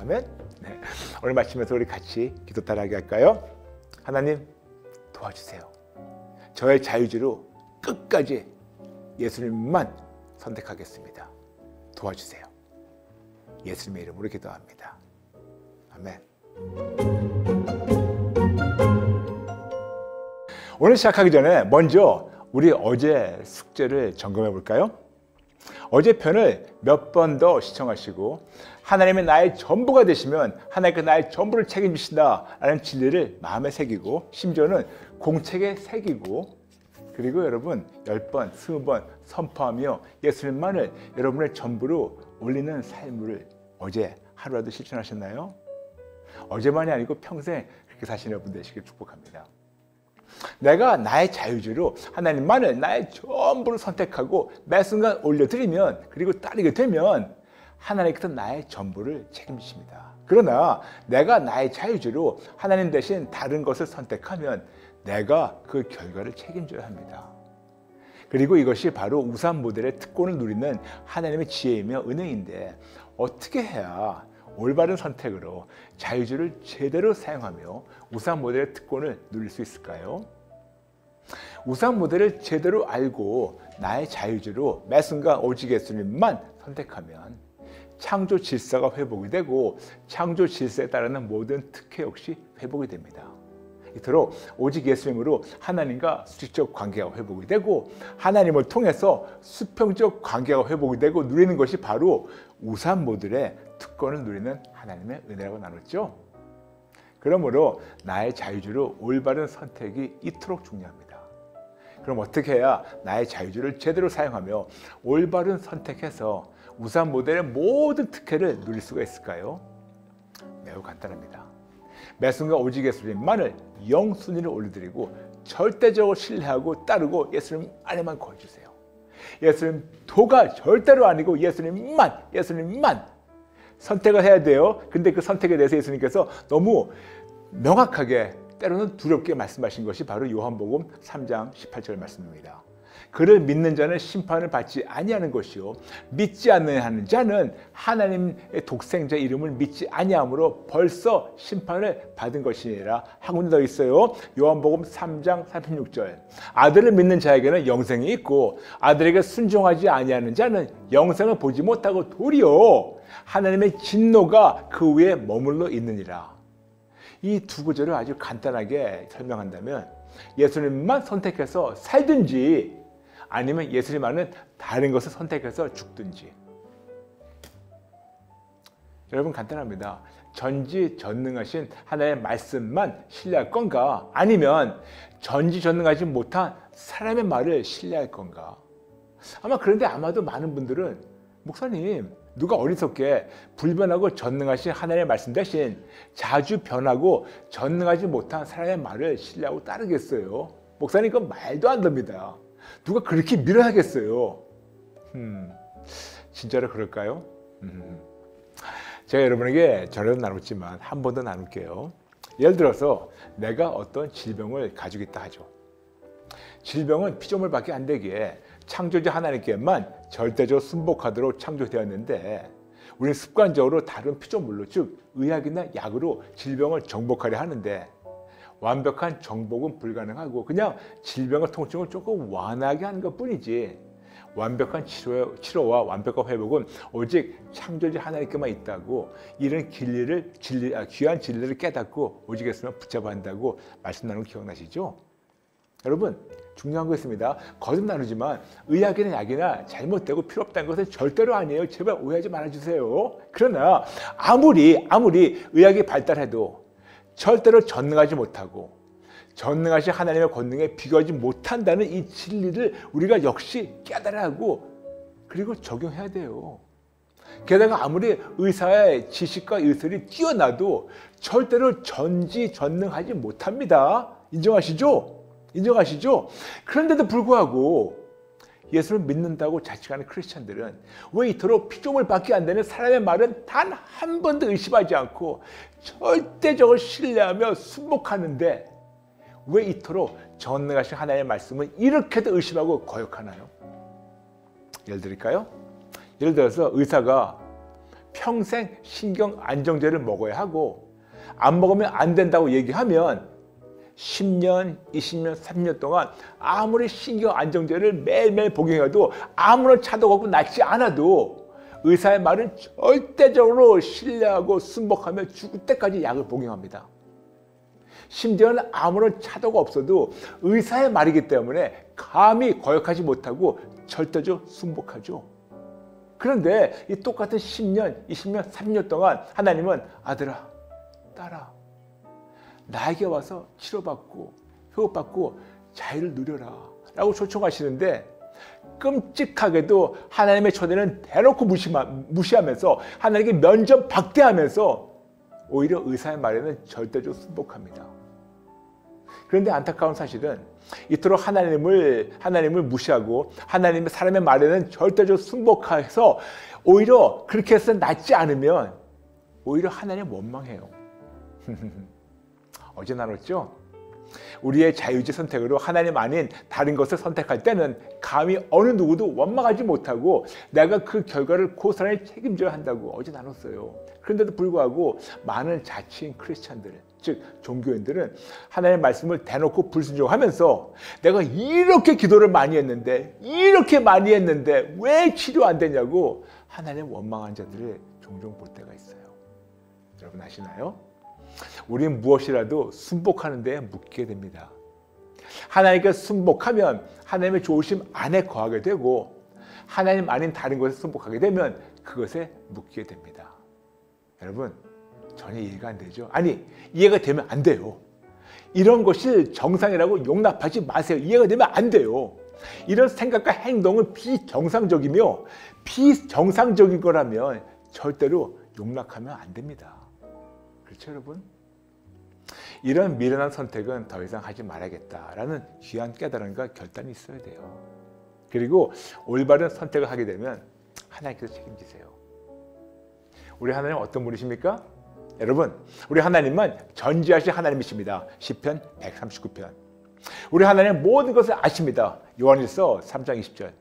아멘? 네. 오늘 말씀에서 우리 같이 기도 따라하게 할까요? 하나님 도와주세요. 저의 자유지로 끝까지 예수님만 선택하겠습니다. 도와주세요. 예수님의 이름으로 기도합니다. 아멘. 오늘 시작하기 전에 먼저 우리 어제 숙제를 점검해 볼까요? 어제 편을 몇 번 더 시청하시고 하나님의 나의 전부가 되시면 하나님께서 나의 전부를 책임지신다라는 진리를 마음에 새기고 심지어는 공책에 새기고 그리고 여러분 10번, 20번 선포하며 예수님만을 여러분의 전부로 올리는 삶을 어제 하루라도 실천하셨나요? 어제만이 아니고 평생 그렇게 사시는 여러분 되시길 축복합니다. 내가 나의 자유지로 하나님만을 나의 전부를 선택하고 매 순간 올려드리면 그리고 따르게 되면 하나님께서 나의 전부를 책임지십니다. 그러나 내가 나의 자유지로 하나님 대신 다른 것을 선택하면 내가 그 결과를 책임져야 합니다. 그리고 이것이 바로 우상 모델의 특권을 누리는 하나님의 지혜이며 은혜인데 어떻게 해야 올바른 선택으로 자유주의를 제대로 사용하며 우상 모델의 특권을 누릴 수 있을까요? 우상 모델을 제대로 알고 나의 자유주의로 매 순간 오직 예수님만 선택하면 창조 질서가 회복이 되고 창조 질서에 따르는 모든 특혜 역시 회복이 됩니다. 이토록 오직 예수님으로 하나님과 수직적 관계가 회복이 되고 하나님을 통해서 수평적 관계가 회복이 되고 누리는 것이 바로 우상 모델의 특권을 누리는 하나님의 은혜라고 나눴죠. 그러므로 나의 자유주의로 올바른 선택이 이토록 중요합니다. 그럼 어떻게 해야 나의 자유주의를 제대로 사용하며 올바른 선택해서 우상 모델의 모든 특혜를 누릴 수가 있을까요? 매우 간단합니다. 매 순간 오직 예수님만을 영순위를 올려드리고 절대적으로 신뢰하고 따르고 예수님 안에만 거해주세요. 예수님 도가 절대로 아니고 예수님만 선택을 해야 돼요. 근데 그 선택에 대해서 예수님께서 너무 명확하게 때로는 두렵게 말씀하신 것이 바로 요한복음 3장 18절 말씀입니다. 그를 믿는 자는 심판을 받지 아니하는 것이요 믿지 않는 자는 하나님의 독생자 이름을 믿지 아니함으로 벌써 심판을 받은 것이니라 하고 더 있어요. 요한복음 3장 36절 아들을 믿는 자에게는 영생이 있고 아들에게 순종하지 아니하는 자는 영생을 보지 못하고 도리어 하나님의 진노가 그 위에 머물러 있느니라. 이 두 구절을 아주 간단하게 설명한다면 예수님만 선택해서 살든지 아니면 예수님 안은 다른 것을 선택해서 죽든지. 여러분 간단합니다. 전지전능하신 하나님의 말씀만 신뢰할 건가? 아니면 전지전능하지 못한 사람의 말을 신뢰할 건가? 그런데 아마도 많은 분들은 목사님 누가 어리석게 불변하고 전능하신 하나님의 말씀 대신 자주 변하고 전능하지 못한 사람의 말을 신뢰하고 따르겠어요? 목사님 그건 말도 안 됩니다. 누가 그렇게 밀어야겠어요? 진짜로 그럴까요? 제가 여러분에게 전에도 나눴지만 한 번 더 나눌게요. 예를 들어서 내가 어떤 질병을 가지고 있다 하죠. 질병은 피조물밖에 안 되기에 창조주 하나님께만 절대적으로 순복하도록 창조되었는데 우리는 습관적으로 다른 피조물로 즉 의학이나 약으로 질병을 정복하려 하는데 완벽한 정복은 불가능하고 그냥 질병과 통증을 조금 완화하게 하는 것뿐이지 완벽한 치료와 완벽한 회복은 오직 창조주 하나님께만 있다고 이런 귀한 진리를 깨닫고 오직 예수님을 붙잡아야 한다고 말씀 나눈 거 기억나시죠? 여러분 중요한 거 있습니다. 거듭 나누지만 의학이나 약이나 잘못되고 필요 없다는 것은 절대로 아니에요. 제발 오해하지 말아주세요. 그러나 아무리 의학이 발달해도 절대로 전능하지 못하고 전능하신 하나님의 권능에 비교하지 못한다는 이 진리를 우리가 역시 깨달아야 하고 그리고 적용해야 돼요. 게다가 아무리 의사의 지식과 의술이 뛰어나도 절대로 전지전능하지 못합니다. 인정하시죠? 그런데도 불구하고 예수를 믿는다고 자칭하는 크리스찬들은 왜 이토록 피조물밖에 안 되는 사람의 말은 단 한 번도 의심하지 않고 절대적으로 신뢰하며 순복하는데 왜 이토록 전능하신 하나님의 말씀을 이렇게도 의심하고 거역하나요? 예를 들까요? 예를 들어서 의사가 평생 신경 안정제를 먹어야 하고 안 먹으면 안 된다고 얘기하면 10년, 20년, 30년 동안 아무리 신경 안정제를 매일매일 복용해도 아무런 차도가 없고 낫지 않아도 의사의 말은 절대적으로 신뢰하고 순복하며 죽을 때까지 약을 복용합니다. 심지어는 아무런 차도가 없어도 의사의 말이기 때문에 감히 거역하지 못하고 절대적으로 순복하죠. 그런데 이 똑같은 10년, 20년, 30년 동안 하나님은 아들아, 딸아 나에게 와서 치료받고 회복받고 자유를 누려라 라고 초청하시는데 끔찍하게도 하나님의 초대는 대놓고 무시하면서 하나님께 면전박대하면서 오히려 의사의 말에는 절대적으로 순복합니다. 그런데 안타까운 사실은 이토록 하나님을 무시하고 하나님의 사람의 말에는 절대적으로 순복해서 오히려 그렇게 해서 낫지 않으면 오히려 하나님 원망해요. 어제 나눴죠? 우리의 자유지 선택으로 하나님 아닌 다른 것을 선택할 때는 감히 어느 누구도 원망하지 못하고 내가 그 결과를 고스란히 책임져야 한다고 어제 나눴어요. 그런데도 불구하고 많은 자칭 크리스찬들, 즉 종교인들은 하나님의 말씀을 대놓고 불순종하면서 내가 이렇게 기도를 많이 했는데 이렇게 많이 했는데 왜 치료 안 되냐고 하나님 원망한 자들을 종종 볼 때가 있어요. 여러분 아시나요? 우리는 무엇이라도 순복하는 데 묶이게 됩니다. 하나님께 순복하면 하나님의 좋으심 안에 거하게 되고 하나님 아닌 다른 것에 순복하게 되면 그것에 묶이게 됩니다. 여러분 전혀 이해가 안 되죠? 아니 이해가 되면 안 돼요. 이런 것이 정상이라고 용납하지 마세요. 이해가 되면 안 돼요. 이런 생각과 행동은 비정상적이며 비정상적인 거라면 절대로 용납하면 안 됩니다. 그렇죠 여러분? 이런 미련한 선택은 더 이상 하지 말아야겠다라는 귀한 깨달음과 결단이 있어야 돼요. 그리고 올바른 선택을 하게 되면 하나님께서 책임지세요. 우리 하나님 어떤 분이십니까? 여러분 우리 하나님은 전지하신 하나님이십니다. 시편 139편. 우리 하나님은 모든 것을 아십니다. 요한일서 3장 20절.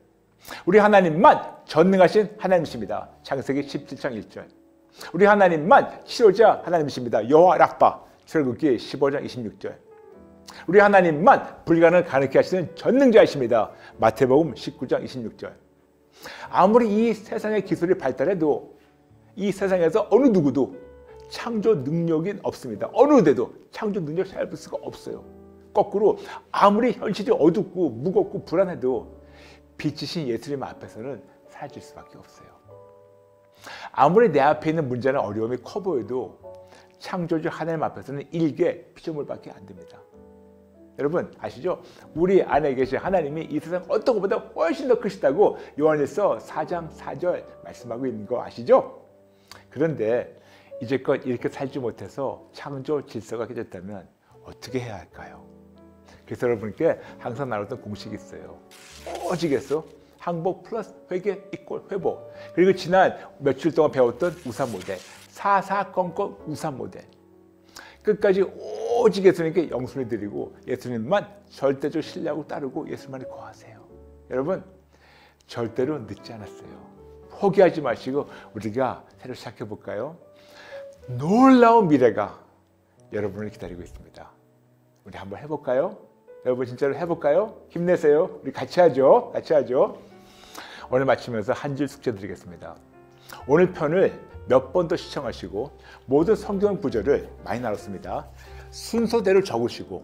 우리 하나님만 전능하신 하나님이십니다. 창세기 17장 1절. 우리 하나님만 치료자 하나님이십니다. 여호와 락파 출애굽기 15장 26절. 우리 하나님만 불가능을 가능케 하시는 전능자이십니다. 마태복음 19장 26절. 아무리 이 세상의 기술이 발달해도 이 세상에서 어느 누구도 창조 능력이 없습니다. 어느 데도 창조 능력을 찾을 수가 없어요. 거꾸로 아무리 현실이 어둡고 무겁고 불안해도 빛이신 예수님 앞에서는 사라질 수밖에 없어요. 아무리 내 앞에 있는 문제나 어려움이 커 보여도 창조주 하나님 앞에서는 일개 피조물밖에 안 됩니다. 여러분 아시죠? 우리 안에 계신 하나님이 이 세상 어떤 것보다 훨씬 더 크시다고 요한일서 4장 4절 말씀하고 있는 거 아시죠? 그런데 이제껏 이렇게 살지 못해서 창조 질서가 깨졌다면 어떻게 해야 할까요? 그래서 여러분께 항상 나눴던 공식이 있어요. 오직에서 항복 플러스 회개 이꼴 회복. 그리고 지난 며칠 동안 배웠던 우산 모델, 사사건건 우산 모델. 끝까지 오직 예수님께 영순위 드리고 예수님만 절대적 신뢰하고 따르고 예수님만을 거하세요. 여러분 절대로 늦지 않았어요. 포기하지 마시고 우리가 새로 시작해 볼까요? 놀라운 미래가 여러분을 기다리고 있습니다. 우리 한번 해볼까요? 여러분 진짜로 해볼까요? 힘내세요. 우리 같이 하죠. 같이 하죠. 오늘 마치면서 한 줄 숙제 드리겠습니다. 오늘 편을 몇 번 더 시청하시고 모든 성경 구절을 많이 나눴습니다. 순서대로 적으시고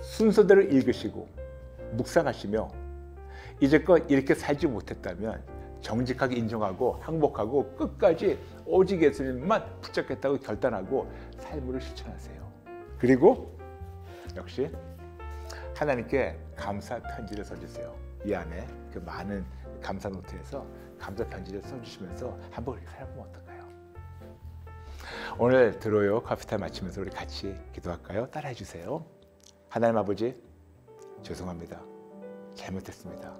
순서대로 읽으시고 묵상하시며 이제껏 이렇게 살지 못했다면 정직하게 인정하고 항복하고 끝까지 오직 예수님만 붙잡겠다고 결단하고 삶으로 실천하세요. 그리고 역시 하나님께 감사 편지를 써주세요. 이 안에 그 많은 감사 노트에서 감사 편지를 써주시면서 한번 살아보면 어떨까요? 오늘 들어요 커피타임 마치면서 우리 같이 기도할까요? 따라해 주세요. 하나님 아버지 죄송합니다. 잘못했습니다.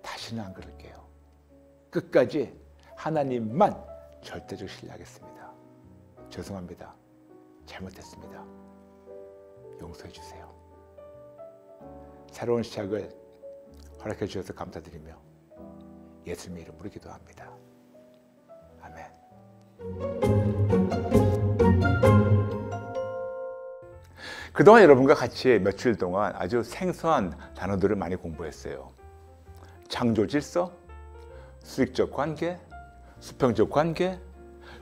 다시는 안 그럴게요. 끝까지 하나님만 절대적 신뢰하겠습니다. 죄송합니다. 잘못했습니다. 용서해 주세요. 새로운 시작을 허락해 주셔서 감사드리며 예수님의 이름으로 기도합니다. 아멘. 그동안 여러분과 같이 며칠 동안 아주 생소한 단어들을 많이 공부했어요. 창조 질서, 수익적 관계, 수평적 관계,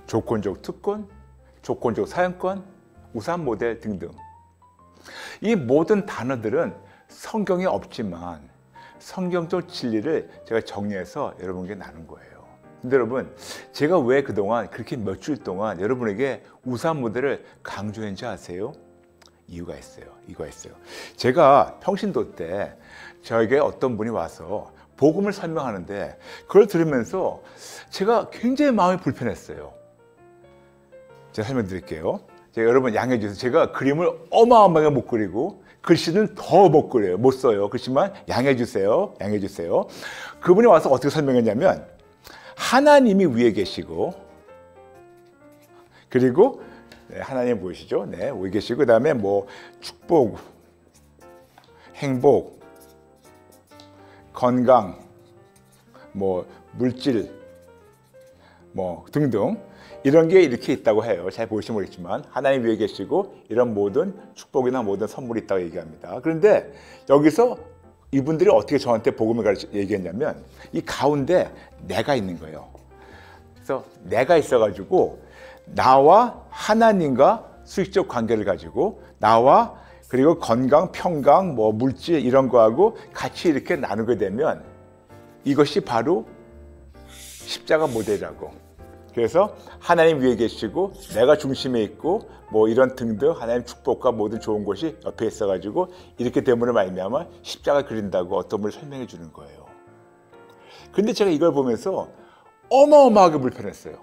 조건적 특권, 조건적 사용권, 우산 모델 등등. 이 모든 단어들은 성경에 없지만 성경적 진리를 제가 정리해서 여러분에게 나눈 거예요. 근데 여러분 제가 왜 그동안 그렇게 며칠 동안 여러분에게 우산 모델을 강조했는지 아세요? 이유가 있어요. 이유가 있어요. 제가 평신도 때 저에게 어떤 분이 와서 복음을 설명하는데 그걸 들으면서 제가 굉장히 마음이 불편했어요. 제가 설명드릴게요. 여러분 양해해 주세요. 제가 그림을 어마어마하게 못 그리고 글씨는 더 못 그려요. 못 써요. 그렇지만 양해해 주세요. 양해해 주세요. 그분이 와서 어떻게 설명했냐면 하나님이 위에 계시고 그리고 네, 하나님 보이시죠? 네, 여기 계시고 그다음에 뭐 축복, 행복, 건강, 뭐 물질, 뭐 등등 이런 게 이렇게 있다고 해요. 잘 보시면 모르겠지만 하나님 위에 계시고 이런 모든 축복이나 모든 선물이 있다고 얘기합니다. 그런데 여기서 이분들이 어떻게 저한테 복음을 얘기했냐면 이 가운데 내가 있는 거예요. 그래서 내가 있어가지고 나와 하나님과 수익적 관계를 가지고 나와 그리고 건강, 평강, 뭐 물질 이런 거하고 같이 이렇게 나누게 되면 이것이 바로 십자가 모델이라고. 그래서 하나님 위에 계시고 내가 중심에 있고 뭐 이런 등등 하나님 축복과 모든 좋은 것이 옆에 있어가지고 이렇게 됨으로 말미암아 십자가 그린다고 어떤 분을 설명해 주는 거예요. 근데 제가 이걸 보면서 어마어마하게 불편했어요.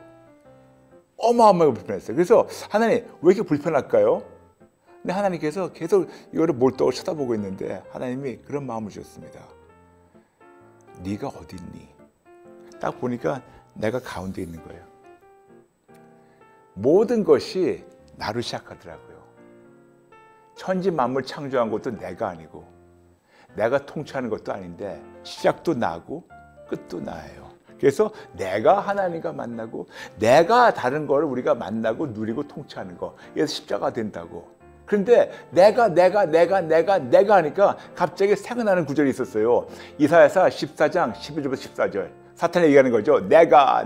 어마어마하게 불편했어요. 그래서 하나님 왜 이렇게 불편할까요? 근데 하나님께서 계속 이거를 몰두하고 쳐다보고 있는데 하나님이 그런 마음을 주셨습니다. 네가 어디 있니? 딱 보니까 내가 가운데 있는 거예요. 모든 것이 나로 시작하더라고요. 천지 만물 창조한 것도 내가 아니고 내가 통치하는 것도 아닌데 시작도 나고 끝도 나예요. 그래서 내가 하나님과 만나고 내가 다른 걸 우리가 만나고 누리고 통치하는 거. 그래서 십자가 된다고. 그런데 내가 하니까 갑자기 생각나는 구절이 있었어요. 이사야서 14장 11절부터 14절. 사탄이 얘기하는 거죠. 내가.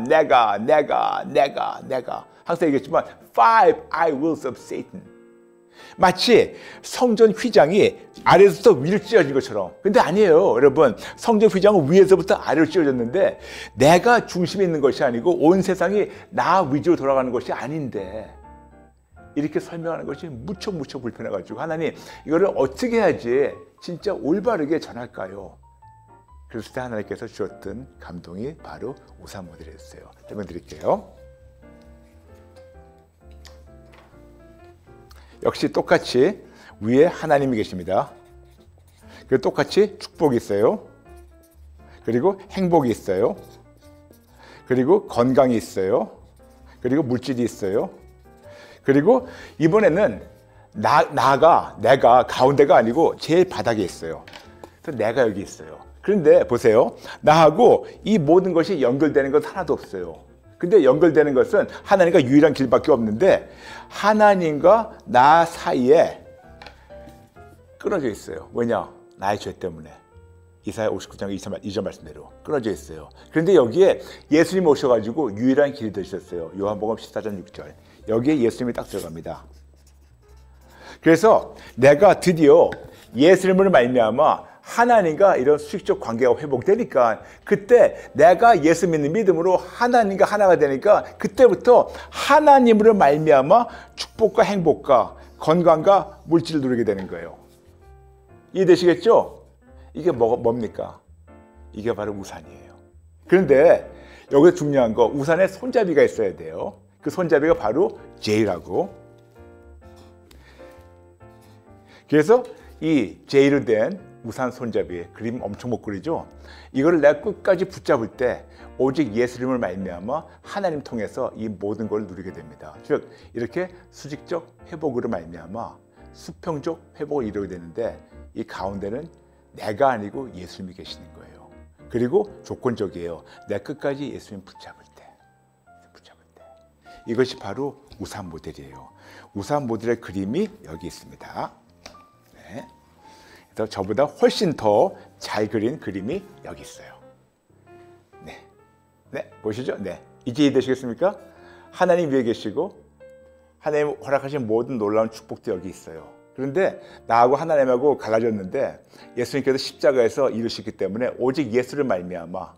항상 얘기했지만 five I wills of Satan. 마치 성전 휘장이 아래에서부터 위로 찢어진 것처럼. 근데 아니에요. 여러분. 성전 휘장은 위에서부터 아래로 찢어졌는데 내가 중심에 있는 것이 아니고 온 세상이 나 위주로 돌아가는 것이 아닌데 이렇게 설명하는 것이 무척 불편해가지고 하나님 이거를 어떻게 해야지 진짜 올바르게 전할까요? 그랬을 때 하나님께서 주셨던 감동이 바로 우상 모델이었어요. 설명드릴게요. 역시 똑같이 위에 하나님이 계십니다. 그리고 똑같이 축복이 있어요. 그리고 행복이 있어요. 그리고 건강이 있어요. 그리고 물질이 있어요. 그리고 이번에는 내가 가운데가 아니고 제일 바닥에 있어요. 그래서 내가 여기 있어요. 그런데 보세요. 나하고 이 모든 것이 연결되는 건 하나도 없어요. 근데 연결되는 것은 하나님과 유일한 길밖에 없는데 하나님과 나 사이에 끊어져 있어요. 왜냐? 나의 죄 때문에. 이사야 59장 2절 말씀대로 끊어져 있어요. 그런데 여기에 예수님 오셔가지고 유일한 길이 되셨어요. 요한복음 14장 6절. 여기에 예수님이 딱 들어갑니다. 그래서 내가 드디어 예수님을 말미암아 하나님과 이런 수직적 관계가 회복되니까 그때 내가 예수 믿는 믿음으로 하나님과 하나가 되니까 그때부터 하나님으로 말미암아 축복과 행복과 건강과 물질을 누리게 되는 거예요. 이해되시겠죠? 이게 뭡니까? 이게 바로 우산이에요. 그런데 여기서 중요한 거 우산에 손잡이가 있어야 돼요. 그 손잡이가 바로 J라고. 그래서 이 J로 된 우산 손잡이 그림 엄청 못 그리죠? 이거를 내가 끝까지 붙잡을 때 오직 예수님을 말미암아 하나님 통해서 이 모든 걸 누리게 됩니다. 즉 이렇게 수직적 회복으로 말미암아 수평적 회복을 이루게 되는데 이 가운데는 내가 아니고 예수님이 계시는 거예요. 그리고 조건적이에요. 내가 끝까지 예수님 붙잡을 때. 이것이 바로 우산 모델이에요. 우산 모델의 그림이 여기 있습니다. 네. 그래서 저보다 훨씬 더 잘 그린 그림이 여기 있어요. 네, 보시죠? 네, 이제 이해되시겠습니까? 하나님 위에 계시고 하나님 허락하신 모든 놀라운 축복도 여기 있어요. 그런데 나하고 하나님하고 갈라졌는데 예수님께서 십자가에서 이루시기 때문에 오직 예수를 말미암아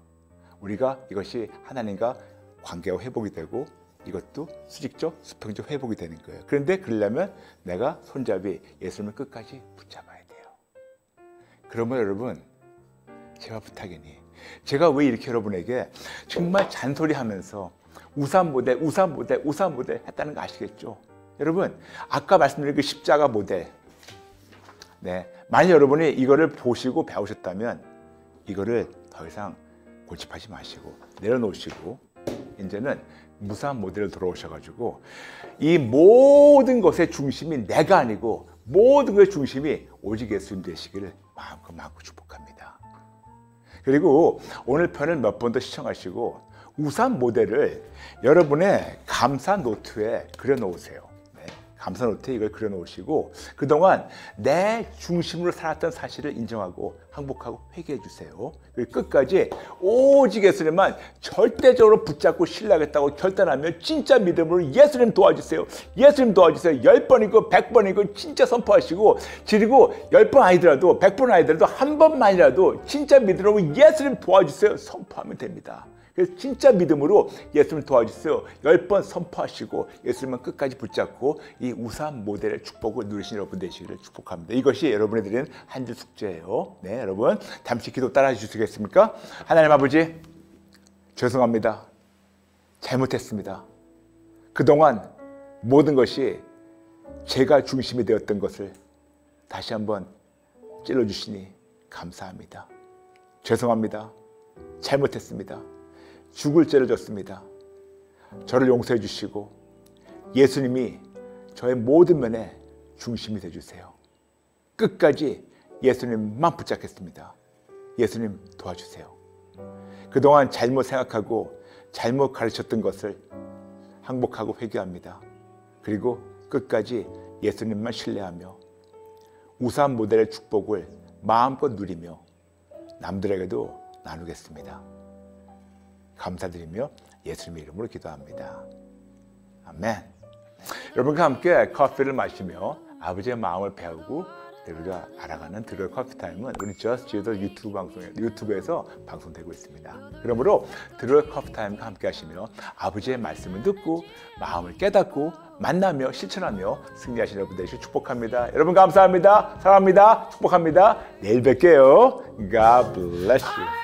우리가 이것이 하나님과 관계가 회복이 되고 이것도 수직적, 수평적 회복이 되는 거예요. 그런데 그러려면 내가 손잡이 예수님을 끝까지 붙잡아야 돼요. 그러면 여러분 제가 부탁이니 제가 왜 이렇게 여러분에게 정말 잔소리하면서 우산 모델 했다는 거 아시겠죠? 여러분 아까 말씀드린 그 십자가 모델 네, 만약 여러분이 이거를 보시고 배우셨다면 이거를 더 이상 고집하지 마시고 내려놓으시고 이제는 무상 모델로 들어오셔가지고 이 모든 것의 중심이 내가 아니고 모든 것의 중심이 오직 예수님 되시기를 마음껏 축복합니다. 그리고 오늘 편을 몇 번 더 시청하시고 우상 모델을 여러분의 감사 노트에 그려놓으세요. 감사 노트에 이걸 그려놓으시고 그동안 내 중심으로 살았던 사실을 인정하고 항복하고 회개해 주세요. 그리고 끝까지 오직 예수님만 절대적으로 붙잡고 신뢰하겠다고 결단하면 진짜 믿음으로 예수님 도와주세요. 예수님 도와주세요. 10번이고 100번이고 진짜 선포하시고 그리고 10번 아니더라도 100번 아니더라도 한 번만이라도 진짜 믿음으로 예수님 도와주세요. 선포하면 됩니다. 그래서 진짜 믿음으로 예수님 도와주세요. 10번 선포하시고 예수님만 끝까지 붙잡고 이 우상 모델의 축복을 누리신 여러분 되시기를 축복합니다. 이것이 여러분이 드리는 한 주 숙제예요. 네, 여러분 잠시 기도 따라 주시겠습니까? 하나님 아버지, 죄송합니다. 잘못했습니다. 그동안 모든 것이 제가 중심이 되었던 것을 다시 한번 찔러주시니 감사합니다. 죄송합니다. 잘못했습니다. 죽을 죄를 졌습니다. 저를 용서해 주시고 예수님이 저의 모든 면에 중심이 되어주세요. 끝까지 예수님만 붙잡겠습니다. 예수님 도와주세요. 그동안 잘못 생각하고 잘못 가르쳤던 것을 항복하고 회개합니다. 그리고 끝까지 예수님만 신뢰하며 우상 모델의 축복을 마음껏 누리며 남들에게도 나누겠습니다. 감사드리며 예수님의 이름으로 기도합니다. 아멘. 여러분과 함께 커피를 마시며 아버지의 마음을 배우고 우리가 알아가는 드로이 커피 타임은 우리 Just Jesus 유튜브에서 방송되고 있습니다. 그러므로 드로이 커피 타임과 함께 하시며 아버지의 말씀을 듣고 마음을 깨닫고 만나며 실천하며 승리하시는 여러분 되시길 축복합니다. 여러분 감사합니다. 사랑합니다. 축복합니다. 내일 뵐게요. God bless you.